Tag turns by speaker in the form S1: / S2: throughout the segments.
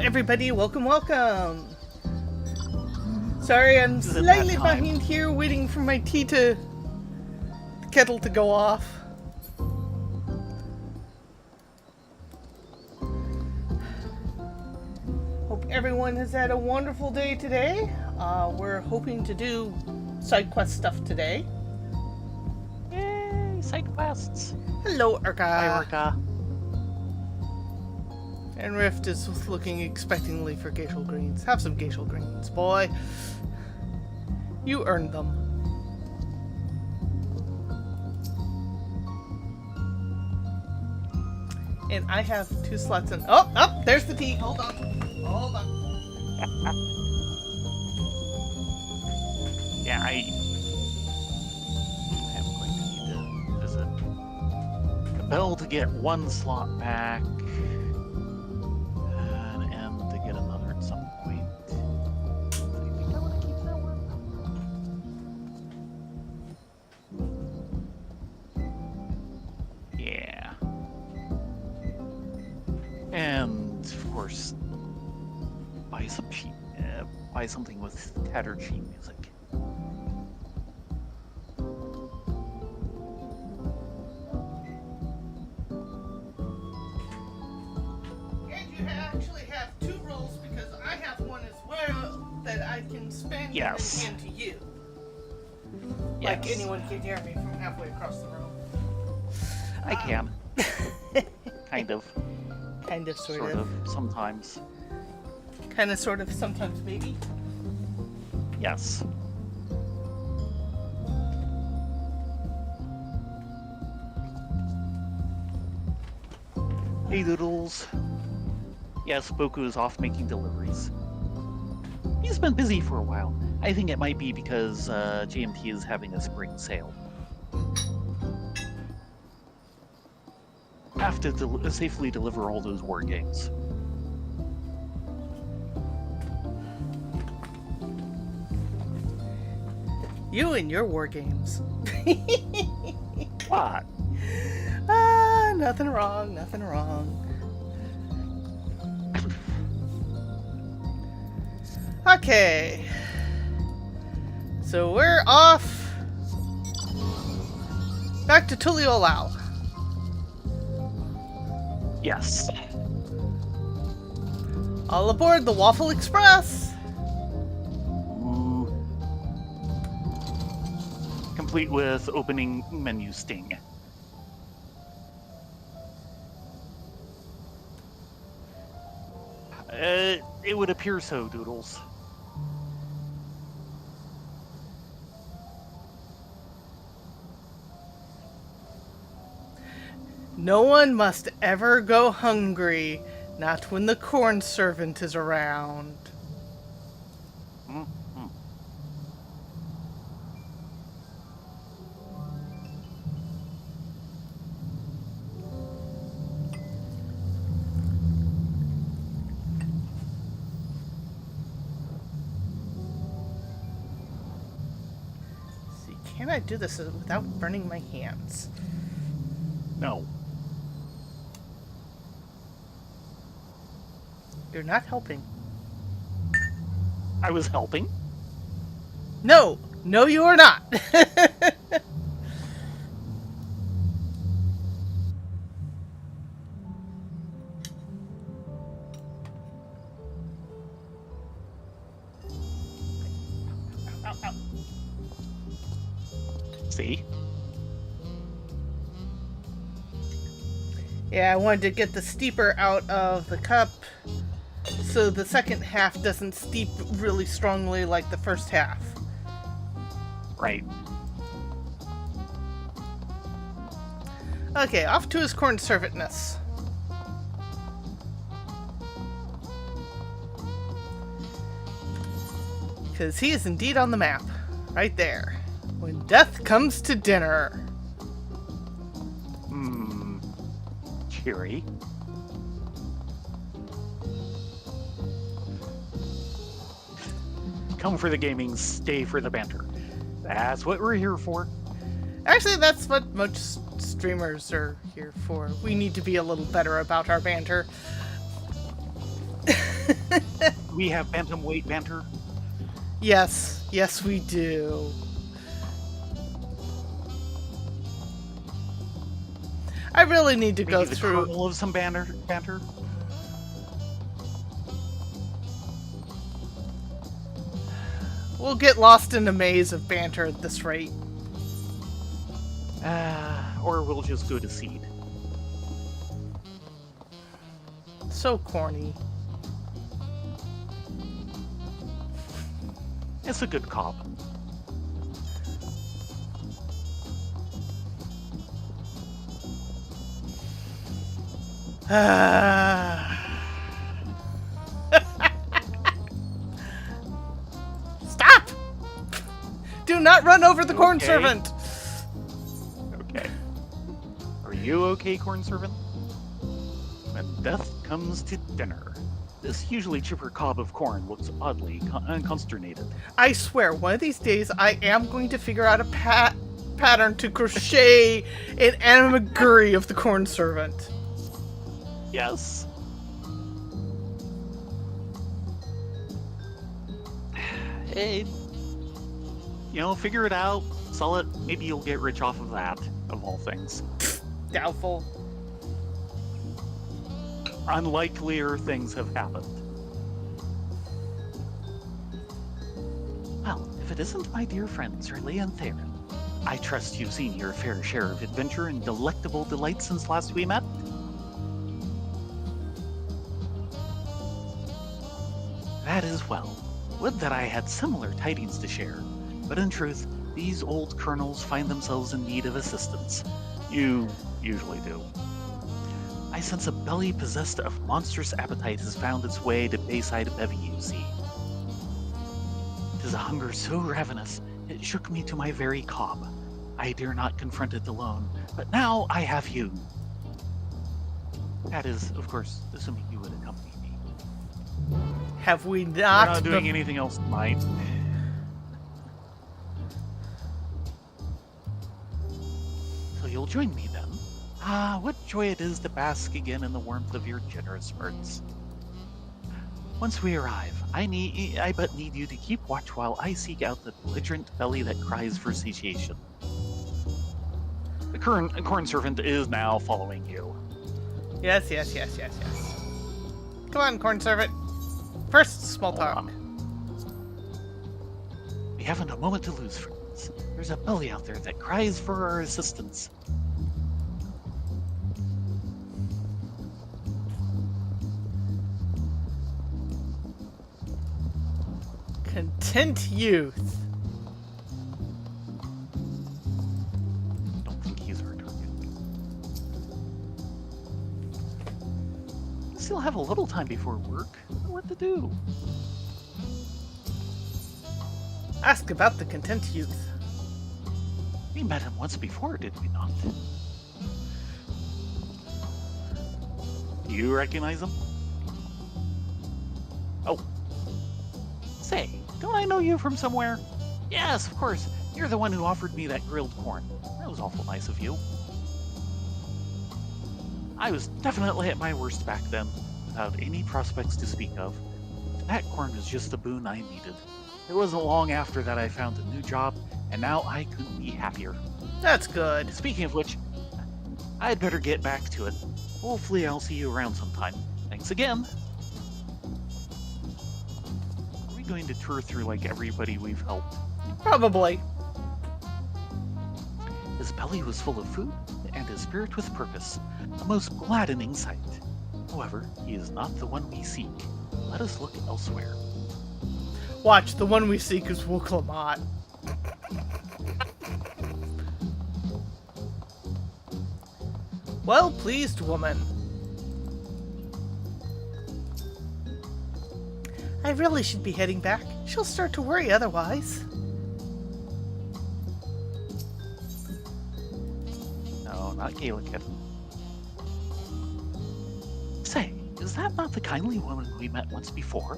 S1: everybody, welcome. Sorry, I'm slightly behind here waiting for my the kettle to go off. Hope everyone has had a wonderful day today. We're hoping to do side quest stuff today.
S2: Yay, side quests.
S1: Hello, Urka.
S2: Hi, Urka.
S1: And Rift is looking expectantly for glacial greens. Have some glacial greens, boy. You earned them. And I have 2 slots in. Oh, there's the tea. Hold on.
S2: Yeah, I am going to need to visit the bell to get 1 slot back. And to get another at some point. I think I want to keep that one. Yeah. And of course, buy something with tattered sheet music.
S1: Spend
S2: yes.
S1: and to you.
S2: Yes.
S1: Like anyone can hear me from halfway across the room.
S2: I can. Kind of.
S1: Kind of,
S2: sort of. Sometimes.
S1: Kind of, sort of, sometimes, maybe.
S2: Yes. Hey, Doodles. Yes, Boku is off making deliveries. He's been busy for a while. I think it might be because GMT is having a spring sale. Have to safely deliver all those war games.
S1: You and your war games.
S2: What?
S1: Nothing wrong, nothing wrong. Okay, so we're off back to Tuliolao.
S2: Yes.
S1: All aboard the Waffle Express.
S2: Ooh. Complete with opening menu sting. It would appear so, Doodles.
S1: No one must ever go hungry, not when the corn servant is around.
S2: Mm-hmm.
S1: See, can I do this without burning my hands?
S2: No.
S1: You're not helping.
S2: I was helping.
S1: No! No, you are not! Ow, ow.
S2: See?
S1: Yeah, I wanted to get the steeper out of the cup so the second half doesn't steep really strongly like the first half.
S2: Right.
S1: Okay, off to his corn servantness. Because he is indeed on the map. Right there. When death comes to dinner.
S2: Cheery. Come for the gaming, stay for the banter. That's what we're here for.
S1: Actually, that's what most streamers are here for. We need to be a little better about our banter.
S2: we have bantamweight banter?
S1: Yes, yes we do. I really need to go
S2: Maybe the
S1: through.
S2: kernel of some banter?
S1: We'll get lost in a maze of banter at this rate.
S2: Or we'll just go to seed.
S1: So corny.
S2: It's a good cop.
S1: Stop! Do not run over the corn
S2: Okay.
S1: servant!
S2: Okay. Are you okay, corn servant? When death comes to dinner, this usually chipper cob of corn looks oddly consternated.
S1: I swear, one of these days I am going to figure out a pattern to crochet an animaguri of the corn servant.
S2: Yes. Hey, figure it out, sell it, maybe you'll get rich off of that, of all things.
S1: Doubtful.
S2: Unlikelier things have happened. Well, if it isn't my dear friend Sir Leon Theron, I trust you've seen your fair share of adventure and delectable delight since last we met? That is well. Would that I had similar tidings to share, but in truth, these old colonels find themselves in need of assistance. You usually do. I sense a belly possessed of monstrous appetite has found its way to Bayside Bevy, you see. 'Tis a hunger so ravenous, it shook me to my very cob. I dare not confront it alone, but now I have you. That is, of course, assuming you would accompany me.
S1: Have we
S2: We're
S1: not?
S2: not doing anything else tonight. So you'll join me then? Ah, what joy it is to bask again in the warmth of your generous words. Once we arrive, I but need you to keep watch while I seek out the belligerent belly that cries for satiation. The corn servant is now following you.
S1: Yes. Come on, corn servant. First, small
S2: Hold
S1: talk.
S2: on. We haven't a moment to lose, friends. There's a belly out there that cries for our assistance.
S1: Content youth.
S2: Don't think he's our target. Still have a little time before work. I don't know what to do.
S1: Ask about the content youth.
S2: We met him once before, did we not? Do you recognize him? Oh. Say, don't I know you from somewhere? Yes, of course. You're the one who offered me that grilled corn. That was awful nice of you. I was definitely at my worst back then, without any prospects to speak of. That corn was just the boon I needed. It wasn't long after that I found a new job, and now I couldn't be happier.
S1: That's good.
S2: Speaking of which, I'd better get back to it. Hopefully I'll see you around sometime. Thanks again. Are we going to tour through like everybody we've helped?
S1: Probably.
S2: His belly was full of food, and his spirit with purpose. A most gladdening sight. However, he is not the one we seek. Let us look elsewhere.
S1: Watch, the one we seek is Wuklamot. Well pleased, woman. I really should be heading back. She'll start to worry otherwise.
S2: No, not Gaelic. Say, is that not the kindly woman we met once before?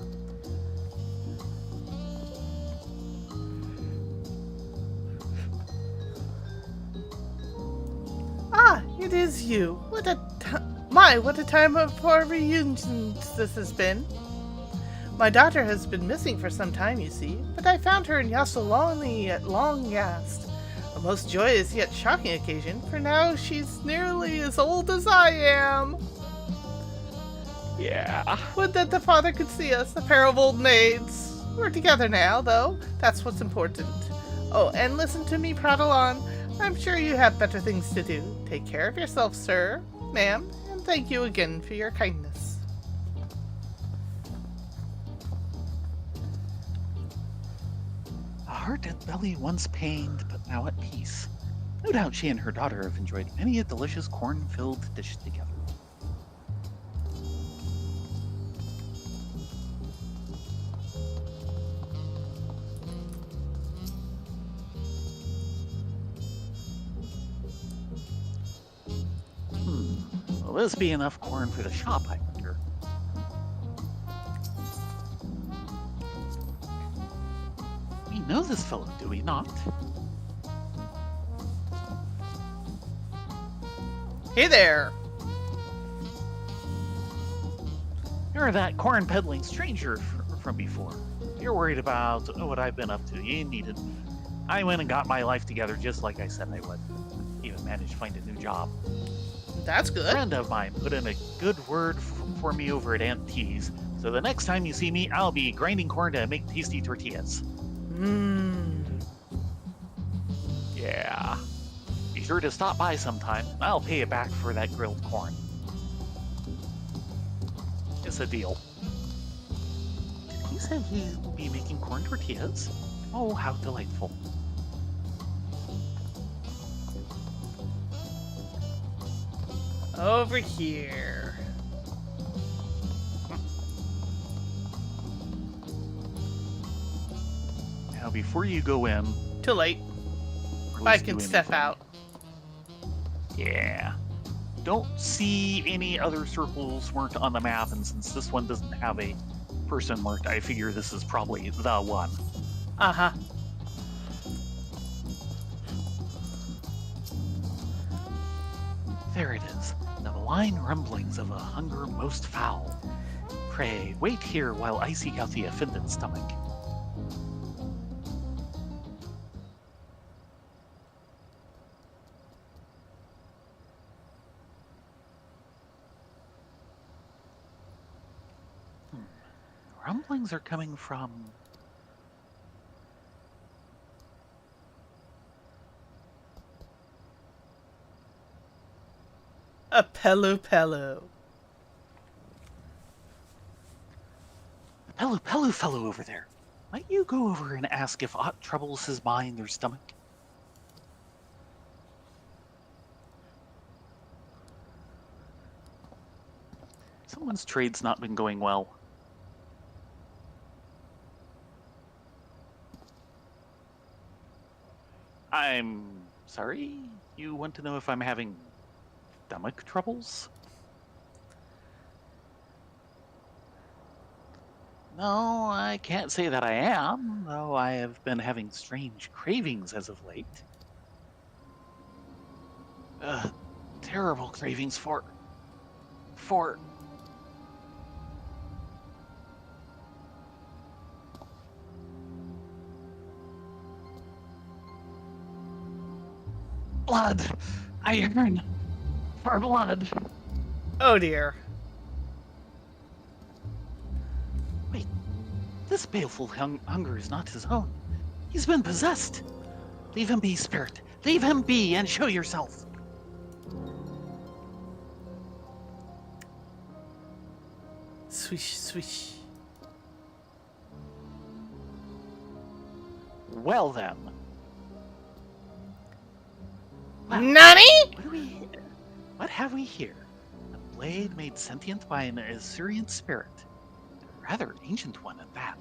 S1: Ah, it is you. What a time of our reunions this has been. My daughter has been missing for some time, you see, but I found her in Yasolani at long last. A most joyous yet shocking occasion, for now she's nearly as old as I am.
S2: Yeah.
S1: Would that the father could see us, a pair of old maids. We're together now, though. That's what's important. Oh, and listen to me prattle on. I'm sure you have better things to do. Take care of yourself, sir, ma'am, and thank you again for your kindness.
S2: A heart and belly once pained, but now at peace. No doubt she and her daughter have enjoyed many a delicious corn-filled dish together. Will this be enough corn for the shop, I wonder? We know this fellow, do we not?
S1: Hey there!
S2: You're that corn peddling stranger from before. You're worried about what I've been up to. You needed. I went and got my life together just like I said I would. Even managed to find a new job.
S1: That's
S2: A
S1: good.
S2: friend of mine put in a good word for me over at Aunt T's, so the next time you see me, I'll be grinding corn to make tasty tortillas. Yeah. Be sure to stop by sometime. I'll pay you back for that grilled corn. It's a deal. Did he say he will be making corn tortillas? Oh, how delightful.
S1: Over here.
S2: Now, before you go in,
S1: Too late.
S2: or at
S1: I
S2: least
S1: can
S2: do
S1: step
S2: anything,
S1: out.
S2: Yeah. Don't see any other circles marked on the map, and since this one doesn't have a person marked, I figure this is probably the one.
S1: Uh-huh.
S2: There it is, the malign rumblings of a hunger most foul. Pray, wait here while I seek out the offended stomach. Rumblings are coming from...
S1: A Pelu.
S2: The Pelu fellow over there. Might you go over and ask if aught troubles his mind or stomach? Someone's trade's not been going well. I'm sorry? You want to know if I'm having stomach troubles? No, I can't say that I am, though I have been having strange cravings as of late. Terrible cravings for... blood! I yearn for blood!
S1: Oh dear.
S2: Wait, this baleful hunger is not his own. He's been possessed. Leave him be, spirit. Leave him be and show yourself.
S1: Swish, swish.
S2: Well then. Well,
S1: Nani?
S2: what have we here? A blade made sentient by an Assyrian spirit. A rather ancient one at that.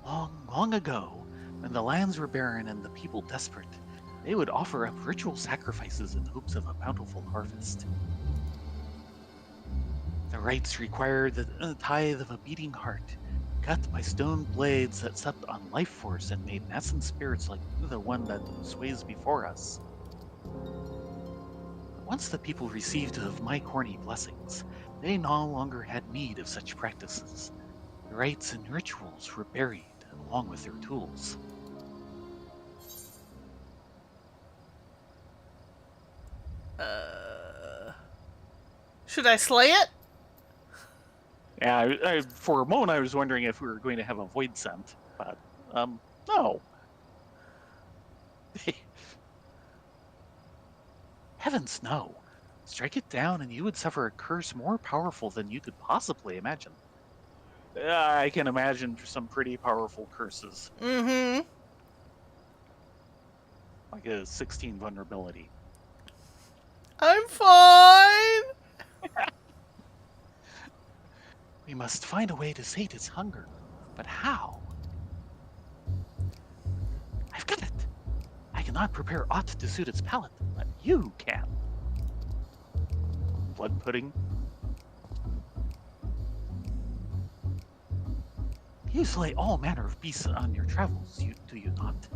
S2: Long ago, when the lands were barren and the people desperate, they would offer up ritual sacrifices in hopes of a bountiful harvest. The rites required the tithe of a beating heart, cut by stone blades that sucked on life force and made nascent spirits like the one that sways before us. once the people received of my corny blessings, they no longer had need of such practices. The rites and rituals were buried along with their tools.
S1: Should I slay it?
S2: Yeah, for a moment I was wondering if we were going to have a void scent, but, no. Heavens no. Strike it down and you would suffer a curse more powerful than you could possibly imagine. I can imagine some pretty powerful curses.
S1: Mm-hmm.
S2: Like a 16 vulnerability.
S1: I'm fine!
S2: We must find a way to sate its hunger. But how? I've got it! I cannot prepare aught to suit its palate, but you can. Blood pudding? You slay all manner of beasts on your travels, do you not?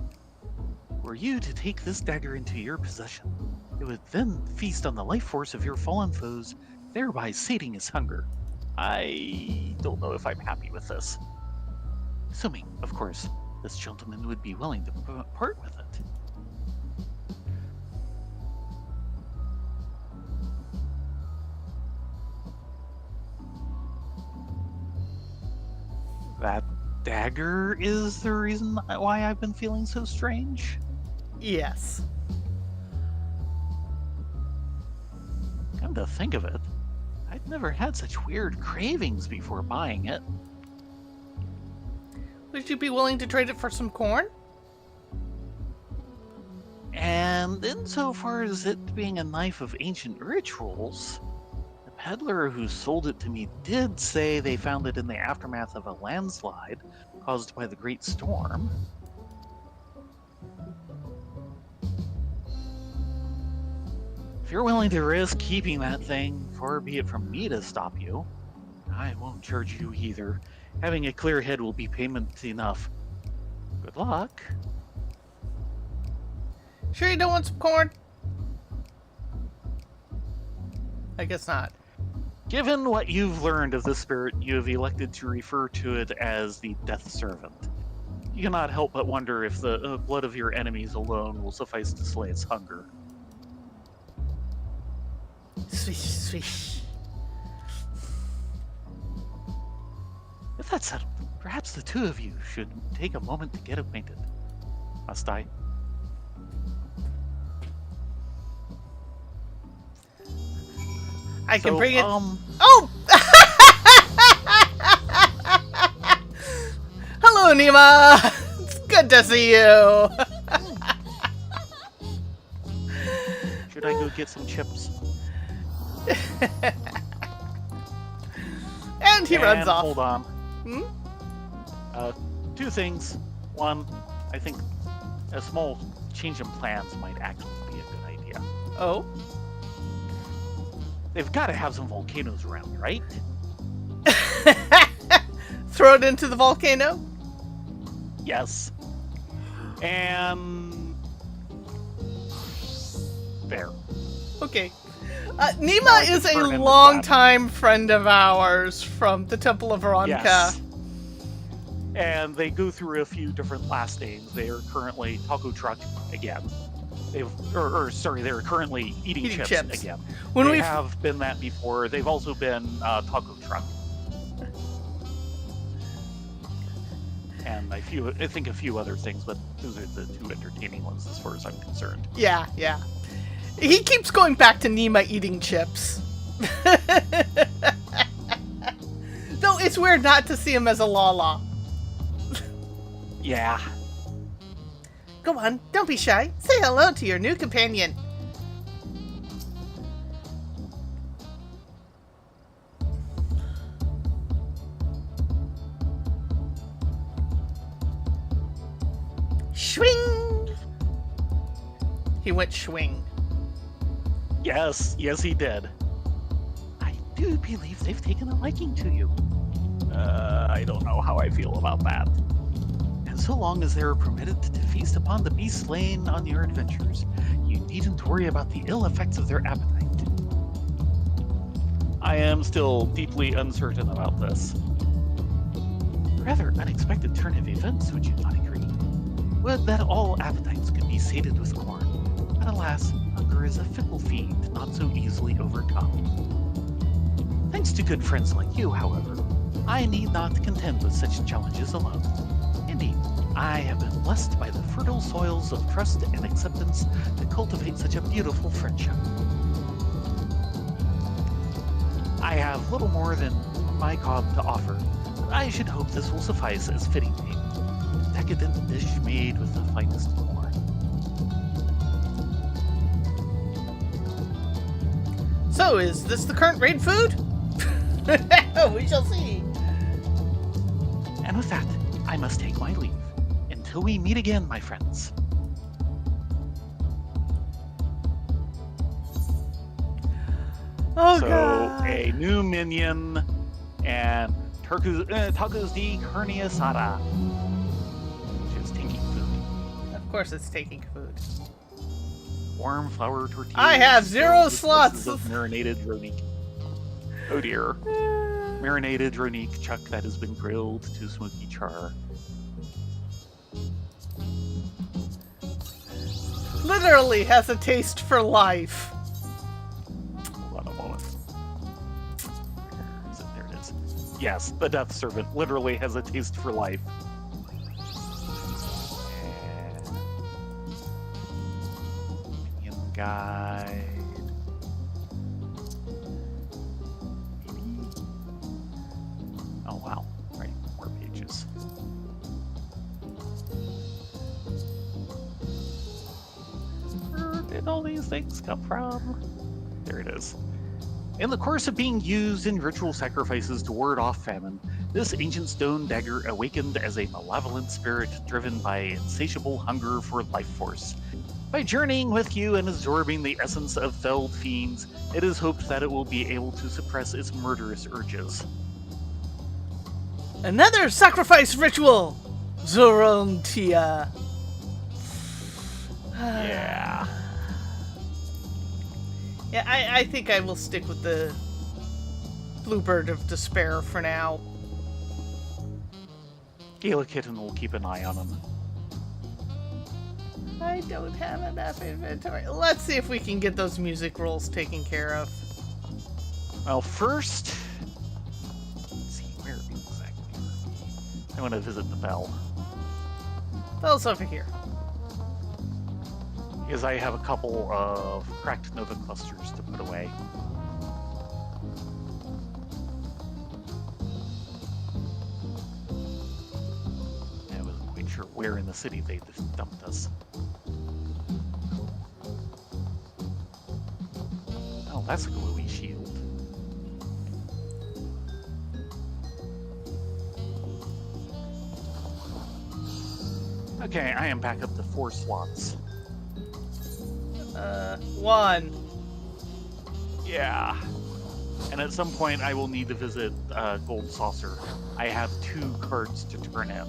S2: Were you to take this dagger into your possession, it would then feast on the life force of your fallen foes, thereby sating its hunger. I don't know if I'm happy with this. Assuming, of course, this gentleman would be willing to part with it. That dagger is the reason why I've been feeling so strange?
S1: Yes.
S2: Come to think of it, I'd never had such weird cravings before buying it.
S1: Would you be willing to trade it for some corn?
S2: And insofar as it being a knife of ancient rituals, the peddler who sold it to me did say they found it in the aftermath of a landslide caused by the Great Storm. If you're willing to risk keeping that thing, far be it from me to stop you, I won't charge you either. Having a clear head will be payment enough. Good luck.
S1: Sure you don't want some corn? I guess not.
S2: Given what you've learned of the spirit, you have elected to refer to it as the Death Servant. You cannot help but wonder if the blood of your enemies alone will suffice to slay its hunger.
S1: Swish, swish.
S2: If that's settled, perhaps the two of you should take a moment to get acquainted. Must I?
S1: I can bring it.
S2: Oh!
S1: Hello, Nima. It's good to see you.
S2: Should I go get some chips?
S1: And he runs off.
S2: Hold on.
S1: Hmm?
S2: Two things. One, I think a small change in plans might actually be a good idea.
S1: Oh?
S2: They've got to have some volcanoes around, right?
S1: Throw it into the volcano?
S2: Yes. And... there.
S1: Okay. Nima is a longtime friend of ours from the Temple of Veronica.
S2: Yes. And they go through a few different last names. They are currently Taco Truck again. They're currently eating chips again. They have been that before. They've also been Taco Truck. And I think a few other things, but those are the two entertaining ones as far as I'm concerned.
S1: Yeah, yeah. He keeps going back to Nima eating chips. Though it's weird not to see him as a Lala.
S2: Yeah.
S1: Go on, don't be shy. Say hello to your new companion. Swing! He went swing.
S2: Yes, he did. I do believe they've taken a liking to you. I don't know how I feel about that. And so long as they are permitted to feast upon the beast slain on your adventures, you needn't worry about the ill effects of their appetite. I am still deeply uncertain about this. Rather unexpected turn of events, would you not agree? Would that all appetites could be sated with corn, but alas, hunger is a fickle fiend not so easily overcome. Thanks to good friends like you, however, I need not contend with such challenges alone. Indeed, I have been blessed by the fertile soils of trust and acceptance to cultivate such a beautiful friendship. I have little more than my cob to offer, but I should hope this will suffice as fitting payment. A decadent dish made with the finest corn.
S1: So, is this the current raid food? We shall see.
S2: And with that, I must take my leave. Until we meet again, my friends.
S1: Oh,
S2: So,
S1: God.
S2: a new minion and tacos de carne asada, which is taking food.
S1: Of course it's taking food.
S2: Warm flour tortillas.
S1: I have 0
S2: filled with
S1: slots.
S2: slices of marinated ronique. Oh dear. Marinated ronique chuck that has been grilled to smoky char.
S1: Literally has a taste for life.
S2: Hold on a moment. Where is it? There it is. Yes, the Death Servant literally has a taste for life. And Minion Guide. Maybe. Oh wow. Right, more pages. Where did all these things come from? There it is. In the course of being used in ritual sacrifices to ward off famine, this ancient stone dagger awakened as a malevolent spirit driven by insatiable hunger for life force. By journeying with you and absorbing the essence of felled fiends, it is hoped that it will be able to suppress its murderous urges.
S1: Another sacrifice ritual! Zorontia.
S2: Yeah.
S1: Yeah, I think I will stick with the Bluebird of Despair for now.
S2: Gala Kitten will keep an eye on him.
S1: I don't have enough inventory. Let's see if we can get those music rolls taken care of.
S2: Well, first, let's see, where exactly are we? I want to visit the bell.
S1: Bell's over here.
S2: Because I have a couple of cracked Nova clusters to put away. I wasn't quite sure where in the city they just dumped us. Oh, that's a glowy shield. Okay, I am back up to 4 slots.
S1: 1.
S2: Yeah. And at some point I will need to visit Gold Saucer. I have 2 cards to turn in.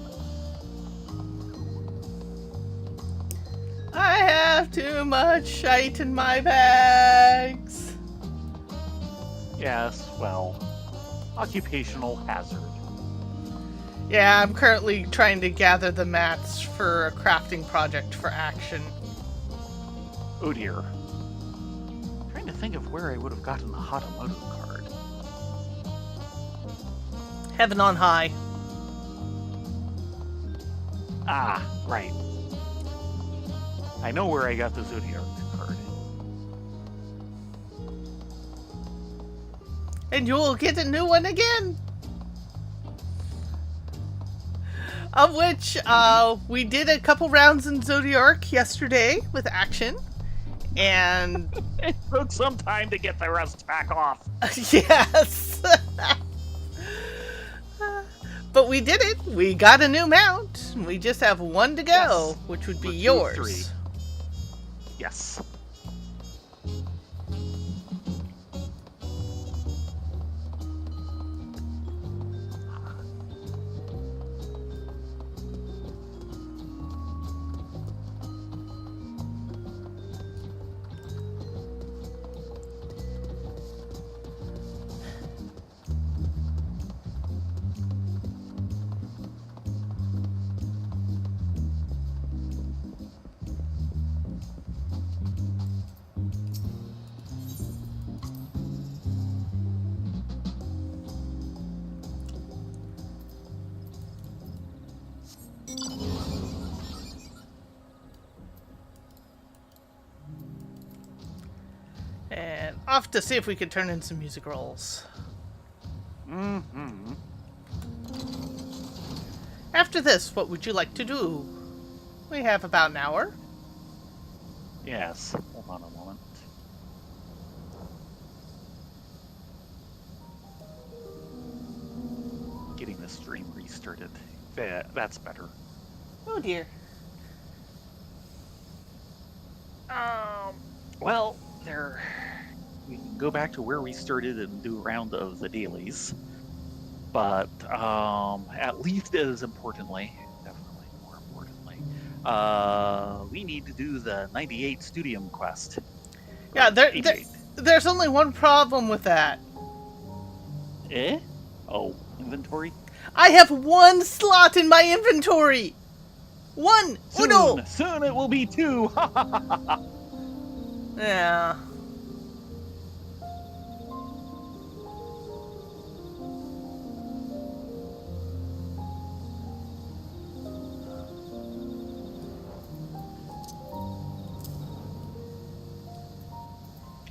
S1: I have too much shite in my bags.
S2: Yes, well, occupational hazard.
S1: Yeah, I'm currently trying to gather the mats for a crafting project for Action.
S2: Oh dear. I'm trying to think of where I would have gotten the Hatamoto card.
S1: Heaven on high.
S2: Ah, right. I know where I got the Zodiac card.
S1: And you'll get a new one again. Of which, we did a couple rounds in Zodiac yesterday with Action. And
S2: It took some time to get the rust back off.
S1: yes. But we did it. We got a new mount. We just have 1 to go,
S2: Yes.
S1: which would be
S2: We're 2 of
S1: yours.
S2: 3. Yes.
S1: And off to see if we can turn in some music rolls.
S2: Mm-hmm.
S1: After this, what would you like to do? We have about an hour.
S2: Yes. Hold on a moment. Getting the stream restarted. That's better.
S1: Oh dear.
S2: Well, we can go back to where we started and do a round of the dailies. But at least as importantly, definitely more importantly, we need to do the 98 Studium quest.
S1: Yeah, there's only one problem with that.
S2: Eh? Oh, inventory?
S1: I have one slot in my inventory! One! Uno!
S2: Soon it will be 2!
S1: Yeah.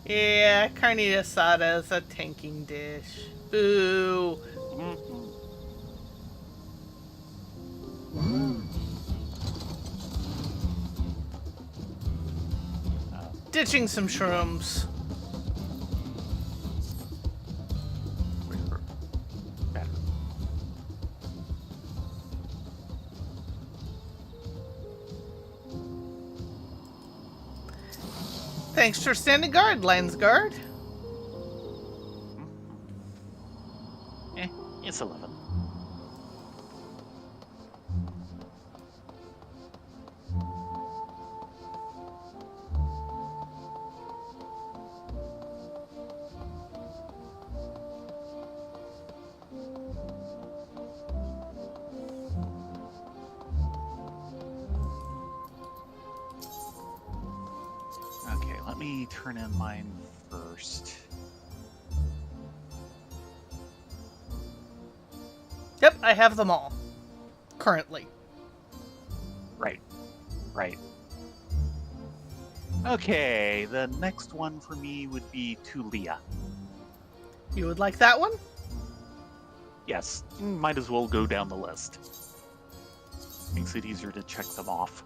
S1: Yeah, carne asada is a tanking dish. Boo. Ditching some shrooms.
S2: Better.
S1: Thanks for standing guard, Landsguard.
S2: It's 11. Okay, let me turn in mine first.
S1: Yep, I have them all. Currently.
S2: Right. Okay, the next one for me would be to Leah.
S1: You would like that one?
S2: Yes, might as well go down the list. Makes it easier to check them off.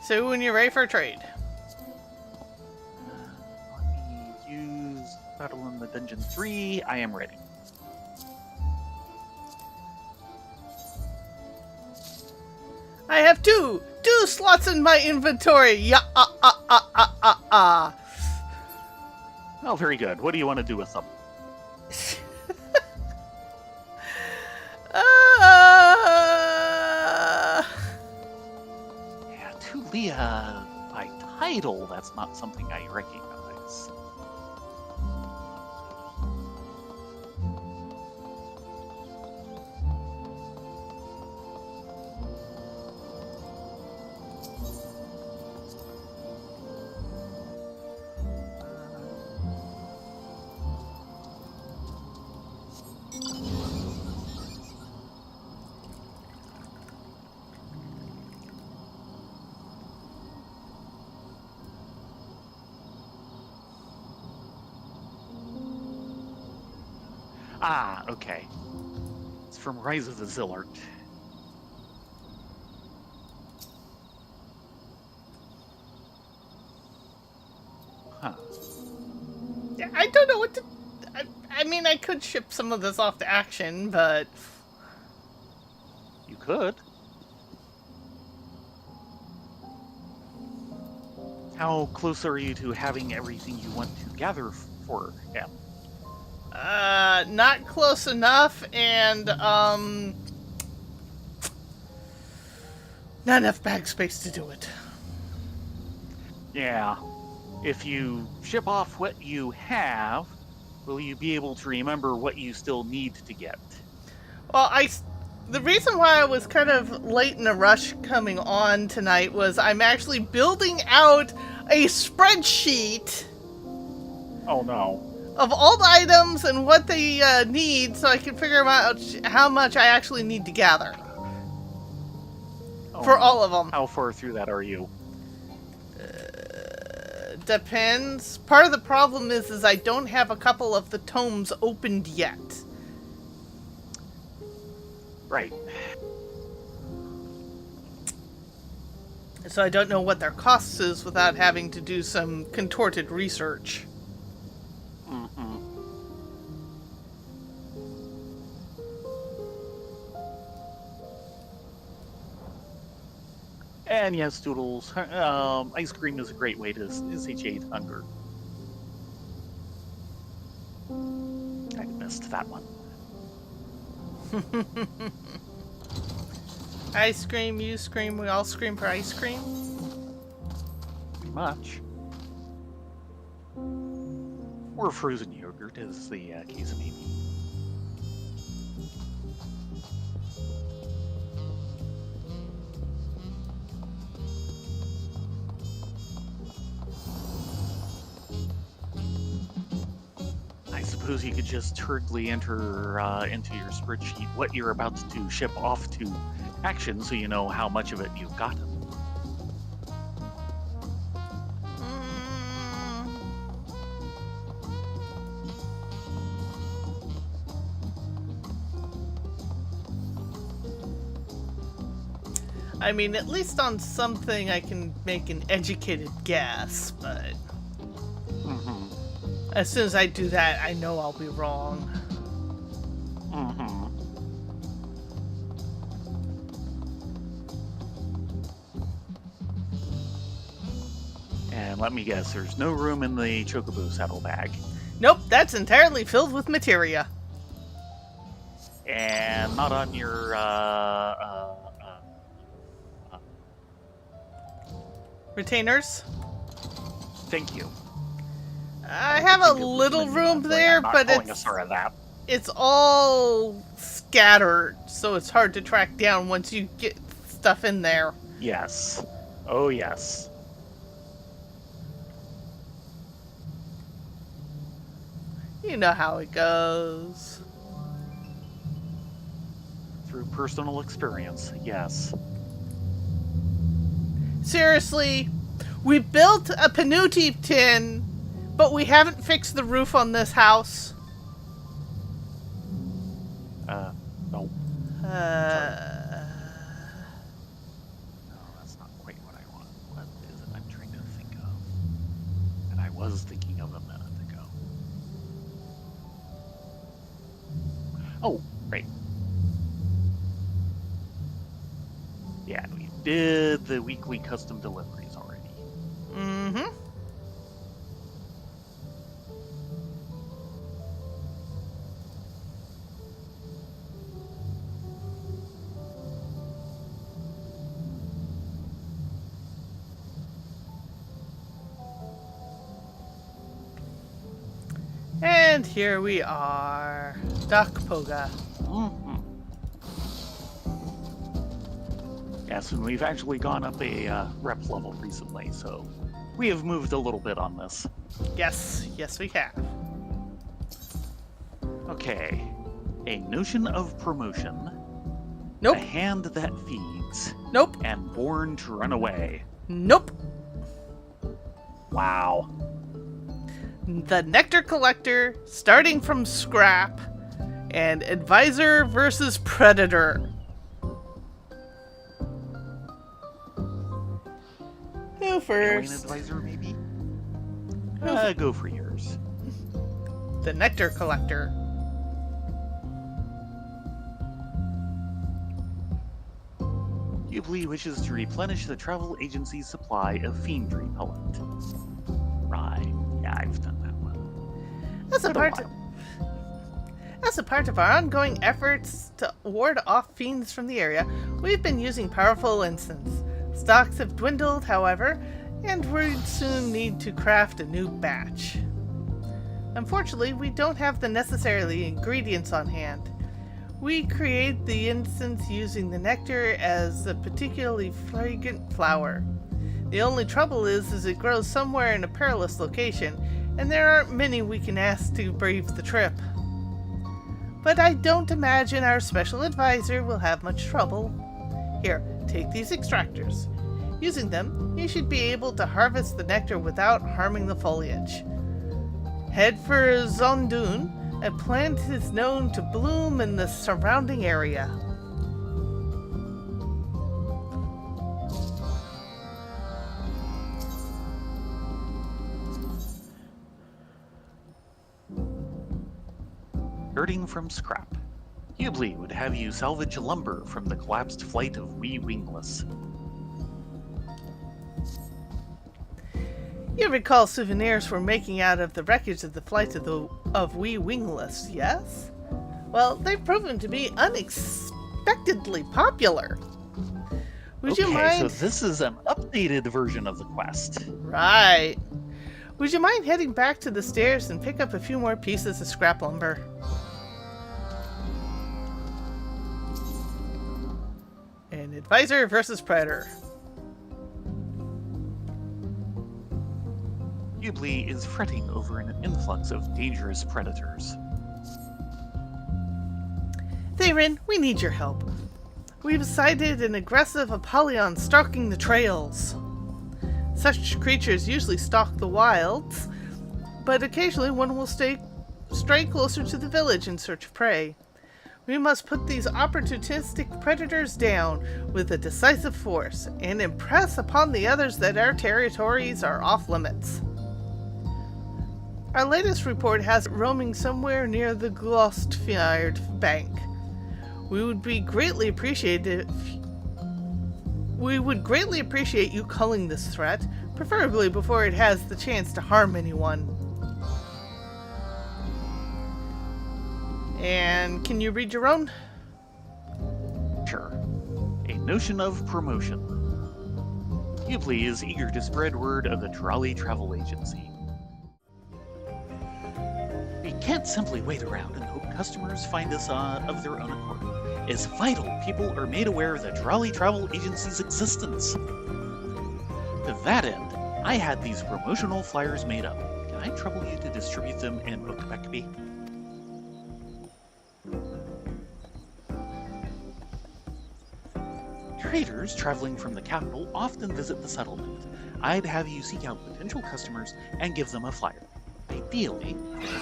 S1: So when you're ready for a trade.
S2: Let me use Battle in the Dungeon 3. I am ready.
S1: I have two slots in my inventory. Yeah,
S2: Oh, very good. What do you want to do with them? Yeah, to Leah by title, that's not something I recognize. Ah, okay. It's from Rise of the Zillart. Huh.
S1: Yeah, I don't know what to... I mean, I could ship some of this off to Action, but...
S2: You could. How close are you to having everything you want to gather for him?
S1: Not close enough, and, not enough bag space to do it.
S2: Yeah. If you ship off what you have, will you be able to remember what you still need to get?
S1: Well, the reason why I was kind of late in a rush coming on tonight was I'm actually building out a spreadsheet
S2: Oh no.
S1: of all the items and what they need, so I can figure out how much I actually need to gather
S2: Oh,
S1: for all of them.
S2: How far through that are you?
S1: Depends. Part of the problem is I don't have a couple of the tomes opened yet.
S2: Right.
S1: So I don't know what their cost is without having to do some contorted research.
S2: Mm-hmm. And yes, Doodles, ice cream is a great way to satiate hunger. I missed that one.
S1: Ice cream, you scream, we all scream for ice cream.
S2: Pretty much. Or frozen yogurt, is the case may be. I suppose you could just hurriedly enter into your spreadsheet what you're about to ship off to action so you know how much of it you've gotten.
S1: I mean, at least on something I can make an educated guess, but as soon as I do that, I know I'll be wrong.
S2: And let me guess, there's no room in the Chocobo saddlebag.
S1: Nope, that's entirely filled with materia.
S2: And not on your,
S1: Retainers?
S2: Thank you.
S1: I have a little room there, but it's all scattered, so it's hard to track down once you get stuff in there.
S2: Yes. Oh, yes.
S1: You know how it goes.
S2: Through personal experience, yes.
S1: Seriously, we built a Panuti tin, but we haven't fixed the roof on this house.
S2: No.
S1: No,
S2: No, that's not quite what I want. What is it I'm trying to think of? And I was thinking of a minute ago. Oh, right. Yeah, we did the weekly custom deliveries already.
S1: Mm-hmm. And here we are, Doc Poga.
S2: Yes, and we've actually gone up a rep level recently, so we have moved a little bit on this.
S1: Yes, yes we have.
S2: Okay, a notion of promotion.
S1: Nope.
S2: A hand that feeds.
S1: Nope.
S2: And born to run away.
S1: Nope.
S2: Wow.
S1: The Nectar Collector, starting from scrap, and Advisor versus Predator. Who
S2: Alien
S1: first?
S2: Advisor, maybe? Go for yours.
S1: The Nectar Collector.
S2: Ghibli wishes to replenish the travel agency's supply of fiend repellent. Right. Yeah, I've done that one.
S1: As a part of our ongoing efforts to ward off fiends from the area, we've been using powerful incense. Stocks have dwindled, however, and we'd soon need to craft a new batch. Unfortunately, we don't have the necessary ingredients on hand. We create the incense using the nectar as a particularly fragrant flower. The only trouble is it grows somewhere in a perilous location, and there aren't many we can ask to brave the trip. But I don't imagine our special advisor will have much trouble. Here, take these extractors. Using them, you should be able to harvest the nectar without harming the foliage. Head for Zondun. A plant is known to bloom in the surrounding area.
S2: Herding from scrap. Hubli would have you salvage lumber from the collapsed flight of wee wingless.
S1: You recall souvenirs were making out of the wreckage of the flight of wee wingless, yes? Well, they've proven to be unexpectedly popular. Would you mind...
S2: so this is an updated version of the quest.
S1: Right. Would you mind heading back to the stairs and pick up a few more pieces of scrap lumber? An advisor versus predator.
S2: Hubli is fretting over an influx of dangerous predators.
S1: Theron, we need your help. We've sighted an aggressive Apollyon stalking the trails. Such creatures usually stalk the wilds, but occasionally one will stray closer to the village in search of prey. We must put these opportunistic predators down with a decisive force and impress upon the others that our territories are off limits. Our latest report has it roaming somewhere near the Glostfired bank. We would greatly appreciate you culling this threat, preferably before it has the chance to harm anyone. And can you read your own?
S2: Sure. A notion of promotion. Hubli is eager to spread word of the trolley travel agency. We can't simply wait around and hope customers find us of their own accord. It's vital people are made aware of the trolley travel agency's existence. To that end, I had these promotional flyers made up. Can I trouble you to distribute them in Oakbeckby? Traders traveling from the capital often visit the settlement. I'd have you seek out potential customers and give them a flyer. Ideally,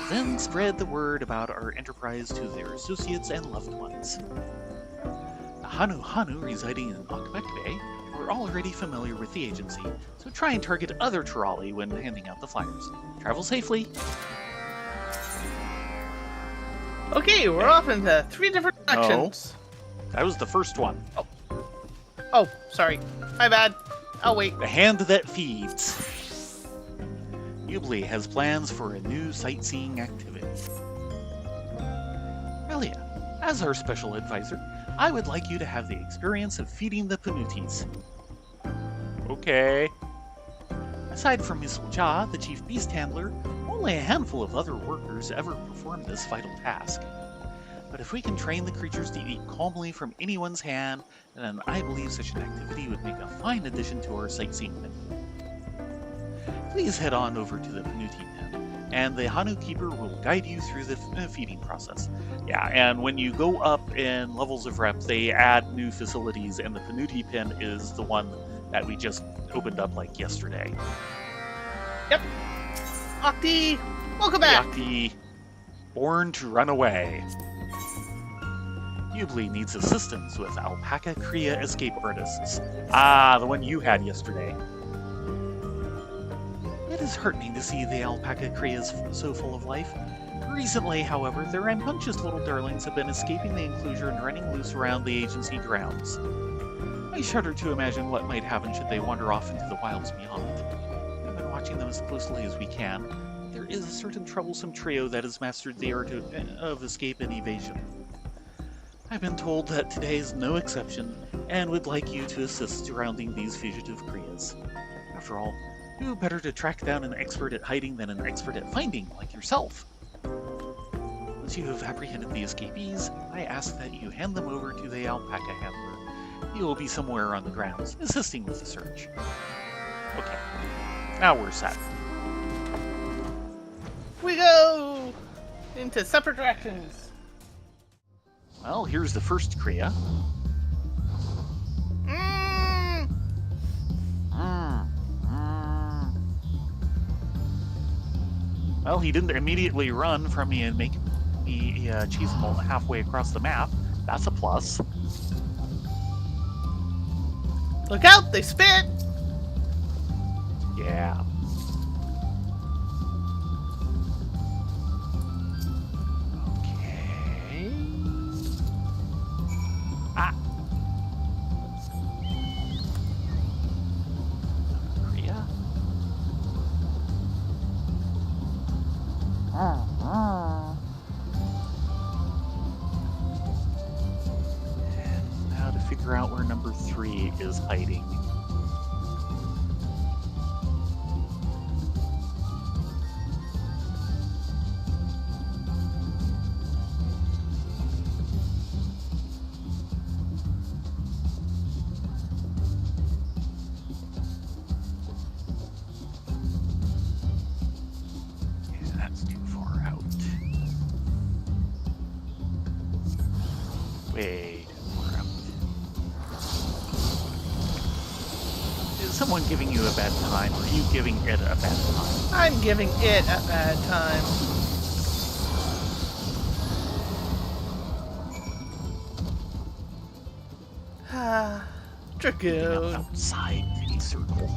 S2: then spread the word about our enterprise to their associates and loved ones. The Hanu residing in Oakbeckby were already familiar with the agency, so try and target other trolley when handing out the flyers. Travel safely.
S1: Okay, we're off into 3 different directions.
S2: No, that was the first one.
S1: Oh, sorry. My bad. I'll wait.
S2: The hand that feeds. Hubli has plans for a new sightseeing activity. Relia, as our special advisor, I would like you to have the experience of feeding the Panutis. Okay. Aside from Miss Ja, the chief beast handler, only a handful of other workers ever perform this vital task. But if we can train the creatures to eat calmly from anyone's hand, then I believe such an activity would make a fine addition to our sightseeing menu. Please head on over to the Panuti pen, and the Hanu Keeper will guide you through the feeding process. Yeah, and when you go up in levels of rep, they add new facilities, and the Panuti pen is the one that we just opened up like yesterday.
S1: Yep. Octi, welcome back.
S2: Octi, born to run away. Hubli needs assistance with alpaca Kriya escape artists. Ah, the one you had yesterday. It is heartening to see the alpaca Kriyas so full of life. Recently, however, their rambunctious little darlings have been escaping the enclosure and running loose around the agency grounds. I shudder to imagine what might happen should they wander off into the wilds beyond. We've been watching them as closely as we can. There is a certain troublesome trio that has mastered the art of escape and evasion. I've been told that today is no exception, and would like you to assist surrounding these fugitive Kriyas. After all, who better to track down an expert at hiding than an expert at finding, like yourself? Once you have apprehended the escapees, I ask that you hand them over to the alpaca handler. He will be somewhere on the grounds, assisting with the search. Okay, now we're set.
S1: We go into separate directions.
S2: Well, here's the first Kriya. Well, he didn't immediately run from me and make me chase him halfway across the map. That's a plus.
S1: Look out, they spit!
S2: Yeah. Okay. Ah. Korea. And now to figure out where number 3 is hiding. Yeah, that's too far out. Way too far out. Is someone giving you a bad time, or are you giving it a bad time?
S1: I'm giving it a bad time. Ah, Dragoon.
S2: Outside the circle.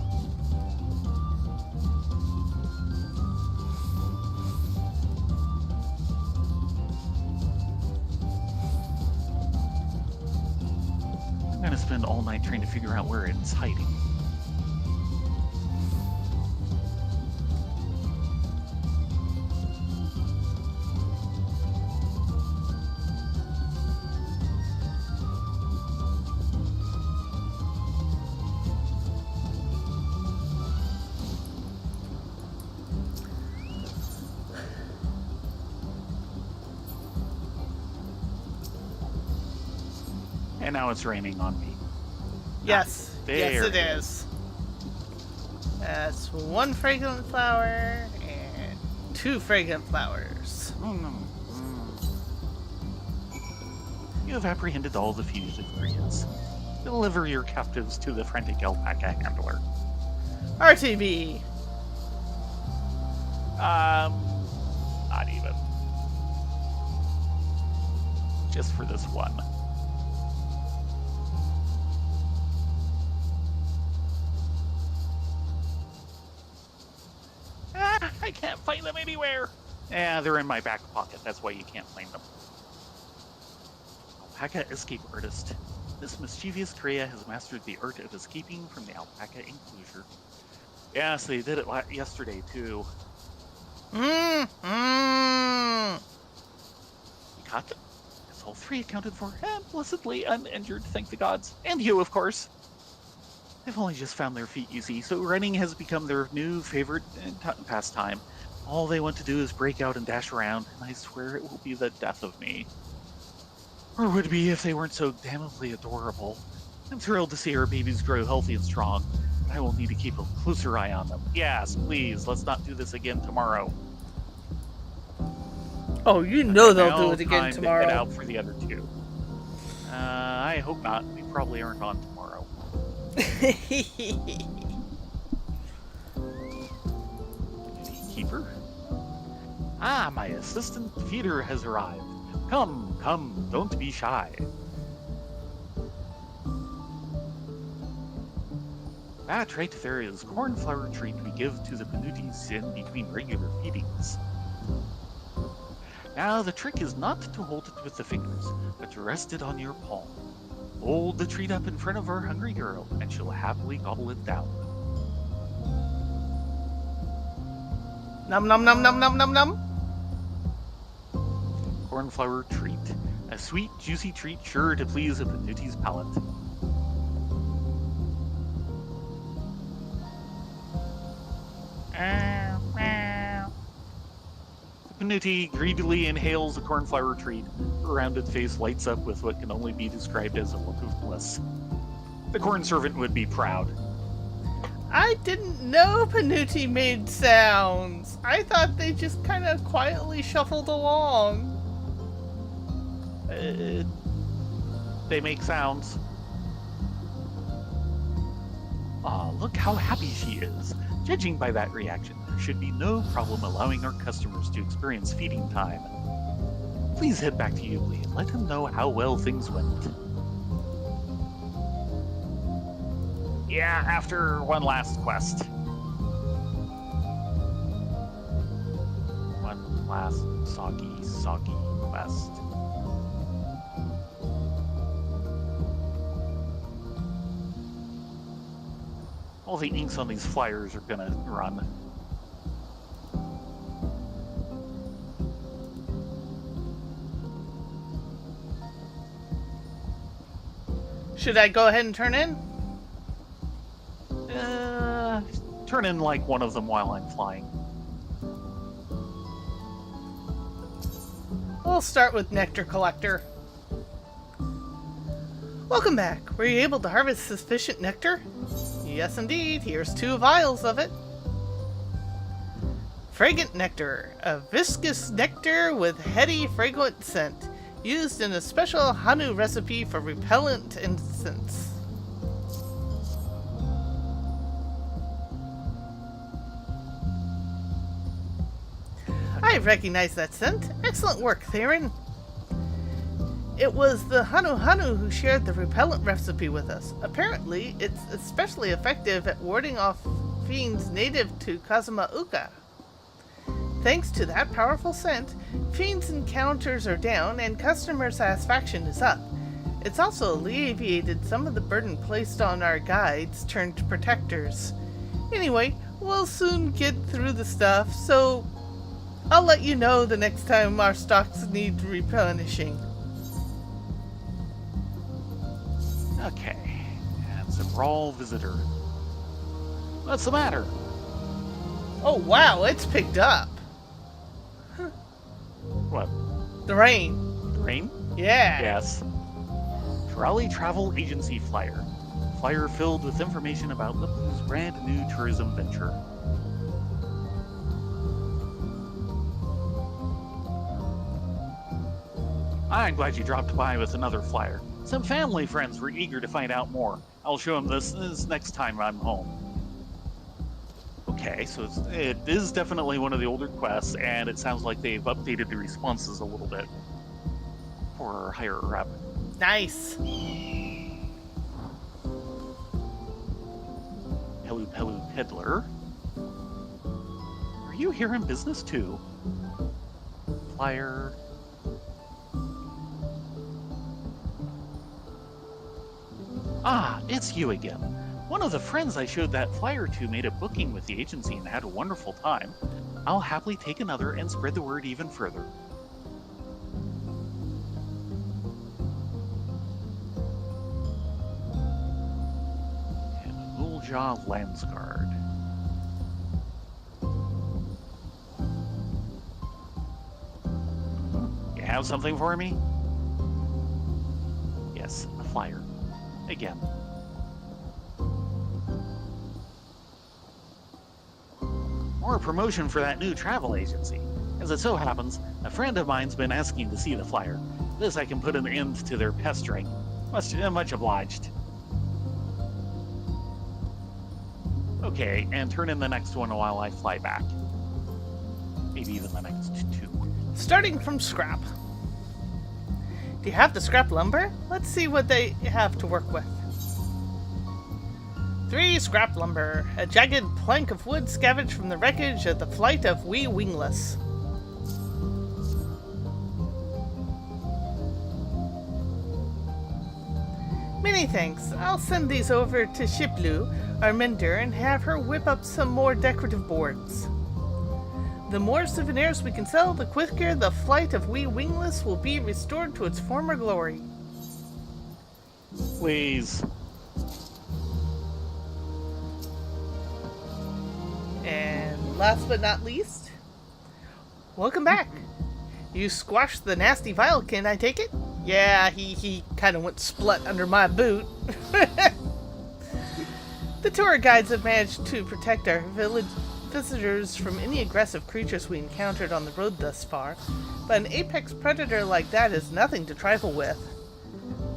S2: I'm gonna spend all night trying to figure out where it's hiding. And now it's raining on me.
S1: Yes, yes
S2: There
S1: it is. That's 1 fragrant flower and 2 fragrant flowers.
S2: You have apprehended all the fugitive Koreans. Deliver your captives to the frantic alpaca handler.
S1: RTB.
S2: Not even. Just for this one. I can't find them anywhere. Yeah, they're in my back pocket. That's why you can't find them. Alpaca escape artist. This mischievous Korea has mastered the art of escaping from the alpaca enclosure. Yes, they did it yesterday too. You caught them. That's all 3 accounted for, and blessedly uninjured, thank the gods. And you, of course. They've only just found their feet, you see, so running has become their new favorite pastime. All they want to do is break out and dash around, and I swear it will be the death of me. Or would be if they weren't so damnably adorable. I'm thrilled to see our babies grow healthy and strong, but I will need to keep a closer eye on them. Yes, please, let's not do this again tomorrow.
S1: Oh, you know they'll
S2: Now
S1: do it again
S2: time
S1: tomorrow.
S2: To head out for the other 2. I hope not. We probably aren't on tomorrow. Keeper? Ah, my assistant feeder has arrived. Come, come, don't be shy. That's right, there is cornflower treat we give to the Panutis in between regular feedings. Now, the trick is not to hold it with the fingers, but to rest it on your palm. Hold the treat up in front of our hungry girl, and she'll happily gobble it down.
S1: Num num num num num num num.
S2: Cornflower treat. A sweet, juicy treat sure to please a Panuti's palate. The Panuti greedily inhales the cornflower treat. Her rounded face lights up with what can only be described as a look of bliss. The corn servant would be proud.
S1: I didn't know Panuti made sounds. I thought they just kind of quietly shuffled along.
S2: They make sounds. Aw, look how happy she is. Judging by that reaction, there should be no problem allowing our customers to experience feeding time. Please head back to Euclid and let him know how well things went. Yeah, after one last quest. One last soggy quest. All the inks on these flyers are gonna run.
S1: Should I go ahead and turn in?
S2: Turn in like one of them while I'm flying.
S1: We'll start with Nectar Collector. Welcome back. Were you able to harvest sufficient nectar? Yes, indeed. Here's 2 vials of it. Fragrant Nectar. A viscous nectar with heady, fragrant scent. Used in a special Hanu recipe for repellent incense. I recognize that scent. Excellent work, Theron. It was the Hanu who shared the repellent recipe with us. Apparently, it's especially effective at warding off fiends native to Kazuma Uka. Thanks to that powerful scent, fiends encounters are down and customer satisfaction is up. It's also alleviated some of the burden placed on our guides turned protectors. Anyway, we'll soon get through the stuff, so I'll let you know the next time our stocks need replenishing.
S2: Okay, and some raw visitor. What's the matter?
S1: Oh wow, it's picked up.
S2: What?
S1: The rain.
S2: The rain?
S1: Yeah.
S2: Yes. Trolley Travel Agency flyer. Flyer filled with information about the Blue's brand new tourism venture. I'm glad you dropped by with another flyer. Some family friends were eager to find out more. I'll show them this next time I'm home. Okay, so it is definitely one of the older quests, and it sounds like they've updated the responses a little bit for higher up.
S1: Nice.
S2: Hello, peddler. Are you here in business too? Flyer. Ah, it's you again. One of the friends I showed that flyer to made a booking with the agency and had a wonderful time. I'll happily take another and spread the word even further. And Wooljaw Landsguard. You have something for me? Yes, a flyer. Again. More promotion for that new travel agency. As it so happens, a friend of mine's been asking to see the flyer. This I can put an end to their pestering. Much obliged. Okay, and turn in the next one while I fly back. Maybe even the next 2.
S1: Starting from scrap. Do you have the scrap lumber? Let's see what they have to work with. 3 scrap lumber. A jagged plank of wood scavenged from the wreckage of the flight of Wee Wingless. Many thanks. I'll send these over to Shiplu, our mender, and have her whip up some more decorative boards. The more souvenirs we can sell, the quicker the flight of Wee Wingless will be restored to its former glory.
S2: Please.
S1: And last but not least, welcome back. You squashed the nasty Vilekin, I take it? Yeah, he kind of went split under my boot. The tour guides have managed to protect our village visitors from any aggressive creatures we encountered on the road thus far, but an apex predator like that is nothing to trifle with.